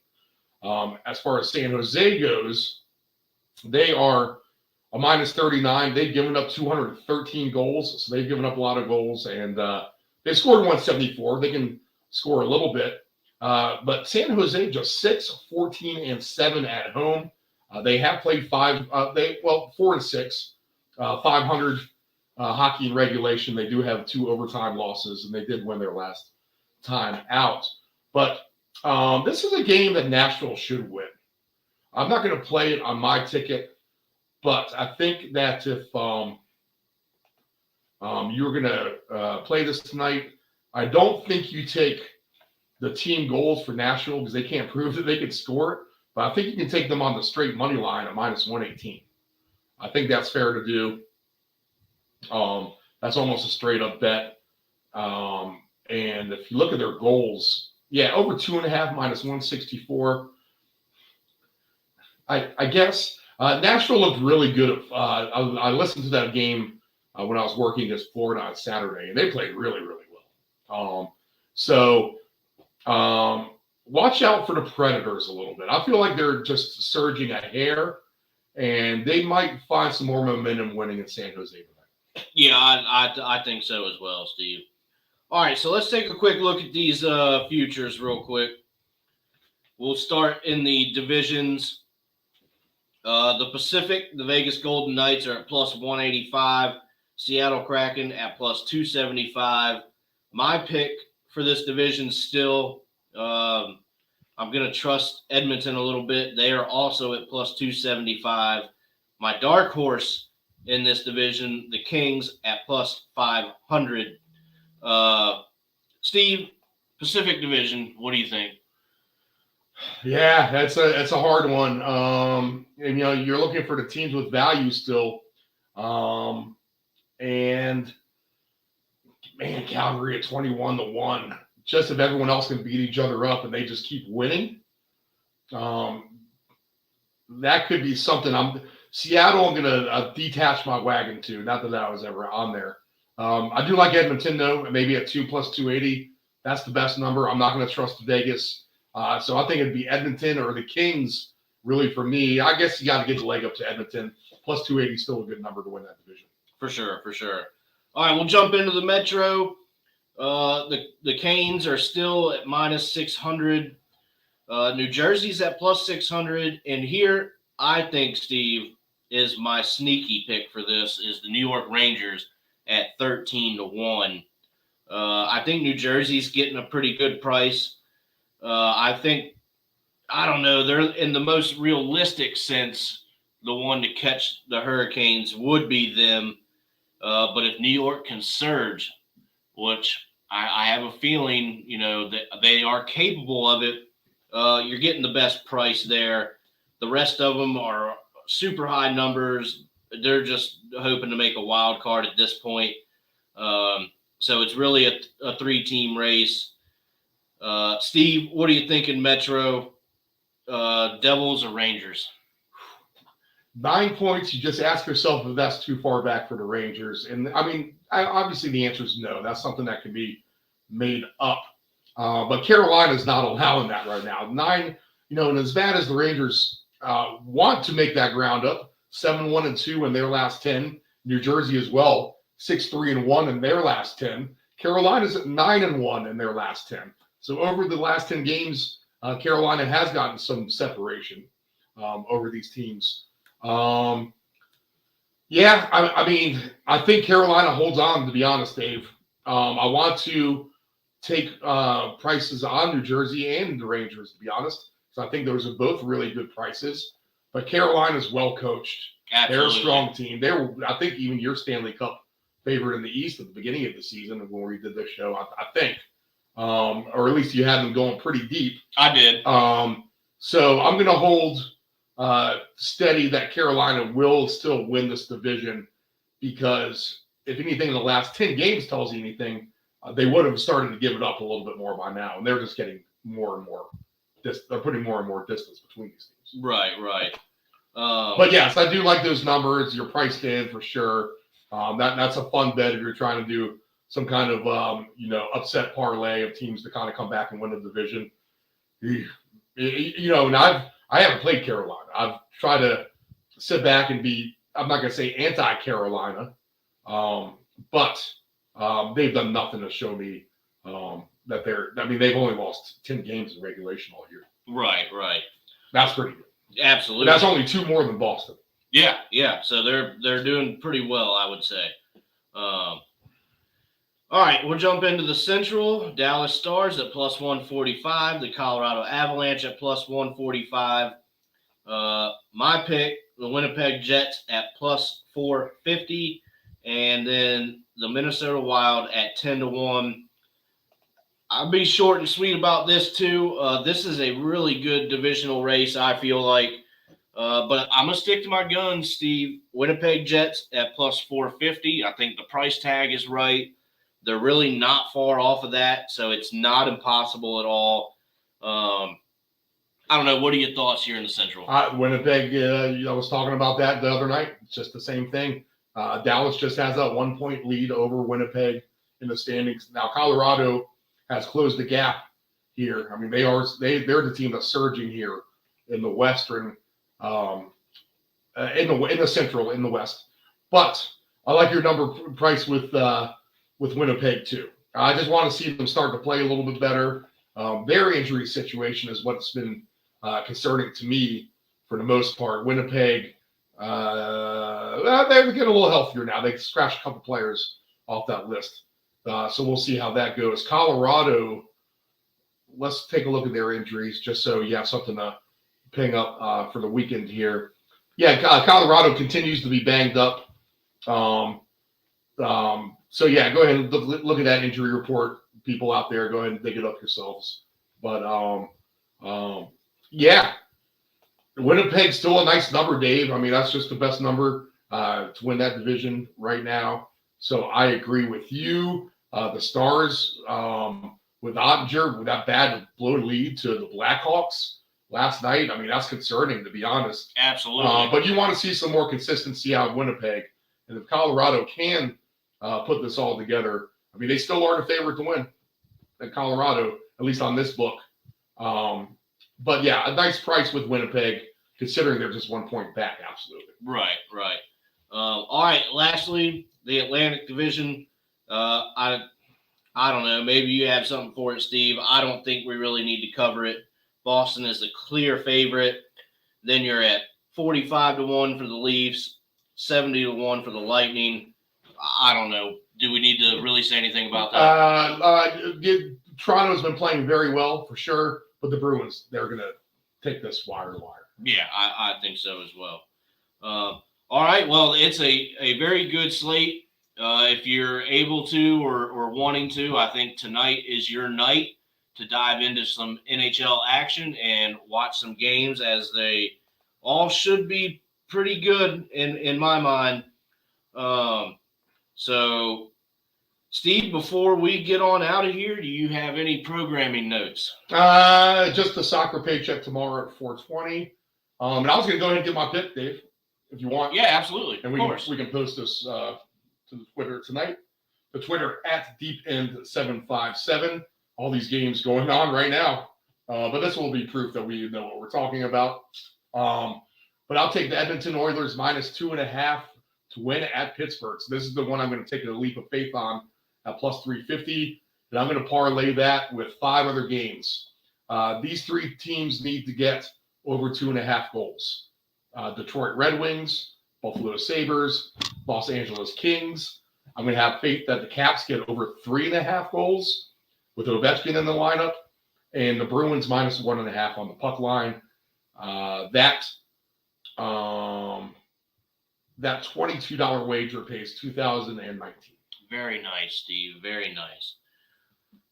As far as San Jose goes, they are a -39. They've given up 213 goals, so they've given up a lot of goals, and they scored 174. They can score a little bit, but San Jose just 6-14-7 at home. They have played 4-6, 500. Hockey in regulation. They do have 2 overtime losses, and they did win their last time out. But this is a game that Nashville should win. I'm not going to play it on my ticket, but I think that if you're going to play this tonight, I don't think you take the team goals for Nashville because they can't prove that they can score it, but I think you can take them on the straight money line at -118. I think that's fair to do. That's almost a straight up bet. And if you look at their goals, over 2.5 -164. I guess Nashville looked really good. I listened to that game when I was working against Florida on Saturday, and they played really, really well. Watch out for the Predators a little bit. I feel like they're just surging a hair, and they might find some more momentum winning in San Jose tonight. Yeah, I think so as well, Steve. All right, so let's take a quick look at these futures real quick. We'll start in the divisions. The Pacific, the Vegas Golden Knights are at plus 185. Seattle Kraken at plus 275. My pick for this division still, I'm going to trust Edmonton a little bit. They are also at plus 275. My dark horse in this division, the Kings at plus 500. Steve, Pacific Division, what do you think? Yeah, that's a hard one. And you're looking for the teams with value still. And man, Calgary at 21-1. Just if everyone else can beat each other up and they just keep winning, that could be something. Seattle, I'm gonna detach my wagon to. Not that I was ever on there. I do like Edmonton though, maybe at 2 plus 280. That's the best number. I'm not gonna trust Vegas. So I think it'd be Edmonton or the Kings, really, for me. I guess you got to get the leg up to Edmonton. Plus 280 is still a good number to win that division. For sure. All right, we'll jump into the Metro. The Canes are still at minus 600. New Jersey's at plus 600. And here, I think, Steve, is my sneaky pick for this, is the New York Rangers at 13-1. I think New Jersey's getting a pretty good price. I think, I don't know, they're in the most realistic sense, the one to catch the Hurricanes would be them. But if New York can surge, which I have a feeling, that they are capable of it, you're getting the best price there. The rest of them are super high numbers. They're just hoping to make a wild card at this point. So it's really a three-team race. Steve, what are you thinking, Metro? Devils or Rangers? 9 points. You just ask yourself if that's too far back for the Rangers. And I mean, obviously the answer is no. That's something that can be made up. But Carolina's not allowing that right now. 9, and as bad as the Rangers want to make that ground up, 7-1-2 in their last 10. New Jersey as well, 6-3-1 in their last 10. Carolina's at 9-1 in their last 10. So over the last 10 games, Carolina has gotten some separation over these teams. I mean, I think Carolina holds on, to be honest, Dave. I want to take prices on New Jersey and the Rangers, to be honest. So I think those are both really good prices. But Carolina's well coached. Absolutely. They're a strong team. They were, I think, even your Stanley Cup favorite in the East at the beginning of the season when we did this show, I think. Or at least you had them going pretty deep. I did. So I'm going to hold steady that Carolina will still win this division, because if anything in the last 10 games tells you anything, they would have started to give it up a little bit more by now. And they're just getting more and more. They're putting more and more distance between these teams. Right. But yes, I do like those numbers. You're priced in for sure. That's a fun bet if you're trying to do some kind of upset parlay of teams to kind of come back and win the division. And I haven't played Carolina. I've tried to sit back and be, I'm not going to say anti-Carolina, but they've done nothing to show me that they've only lost 10 games in regulation all year. Right. That's pretty good. Absolutely. But that's only 2 more than Boston. Yeah. So they're doing pretty well, I would say. All right, we'll jump into the Central. Dallas Stars at plus 145. The Colorado Avalanche at plus 145. My pick, the Winnipeg Jets at plus 450. And then the Minnesota Wild at 10-1. I'll be short and sweet about this too. This is a really good divisional race, I feel like. But I'm going to stick to my guns, Steve. Winnipeg Jets at plus 450. I think the price tag is right. They're really not far off of that, so it's not impossible at all. I don't know. What are your thoughts here in the Central? Winnipeg, I was talking about that the other night. It's just the same thing. Dallas just has that 1-point lead over Winnipeg in the standings. Now, Colorado has closed the gap here. I mean, they're the team that's surging here in the Western, in the Central, in the West. But I like your number price with Winnipeg too. I just want to see them start to play a little bit better. Their injury situation is what's been concerning to me for the most part. Winnipeg, they're getting a little healthier now. They scratched a couple players off that list. So we'll see how that goes. Colorado, let's take a look at their injuries just so you have something to ping up for the weekend here. Yeah, Colorado continues to be banged up. So yeah, go ahead and look at that injury report. People out there, go ahead and dig it up yourselves. But yeah, Winnipeg's still a nice number, Dave. I mean, that's just the best number to win that division right now. So I agree with you. The Stars with Ottinger, with that bad blown lead to the Blackhawks last night. I mean, that's concerning, to be honest. Absolutely. But you want to see some more consistency out of Winnipeg. And if Colorado can put this all together, I mean, they still are the favorite to win in Colorado, at least on this book. But yeah, a nice price with Winnipeg, considering they're just 1 point back. Absolutely. Right. All right. Lastly, the Atlantic Division. I don't know. Maybe you have something for it, Steve. I don't think we really need to cover it. Boston is the clear favorite. Then you're at 45-1 for the Leafs, 70-1 for the Lightning. I don't know. Do we need to really say anything about that? Toronto's been playing very well for sure, but the Bruins, they're going to take this wire to wire. Yeah, I think so as well. All right. Well, it's a very good slate. If you're able to or wanting to, I think tonight is your night to dive into some NHL action and watch some games, as they all should be pretty good in my mind. So, Steve, before we get on out of here, do you have any programming notes? Just the soccer paycheck tomorrow at 4:20. And I was going to go ahead and get my pick, Dave, if you want. Yeah, absolutely. And we can post this to the Twitter tonight. The Twitter at DeepEnd757. All these games going on right now. But this will be proof that we know what we're talking about. But I'll take the Edmonton Oilers -2.5 to win at Pittsburgh. So this is the one I'm going to take a leap of faith on at +350. And I'm going to parlay that with 5 other games. These 3 teams need to get over 2.5 goals. Detroit Red Wings, Buffalo Sabres, Los Angeles Kings. I'm going to have faith that the Caps get over 3.5 goals with Ovechkin in the lineup, and the Bruins -1.5 on the puck line. That $22 wager pays $2,019. Very nice, Steve. Very nice.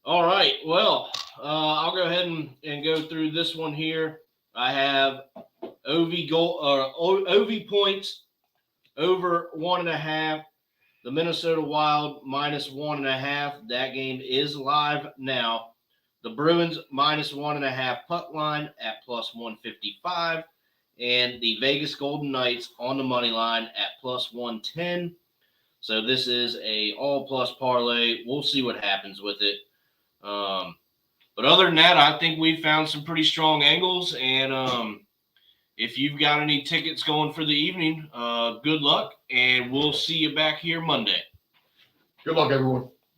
All right. Well, I'll go ahead and go through this one here. I have OV points over 1.5. The Minnesota Wild -1.5. That game is live now. The Bruins -1.5 puck line at +155. And the Vegas Golden Knights on the money line at +110. So this is a all-plus parlay. We'll see what happens with it. But other than that, I think we found some pretty strong angles. And if you've got any tickets going for the evening, good luck. And we'll see you back here Monday. Good luck, everyone.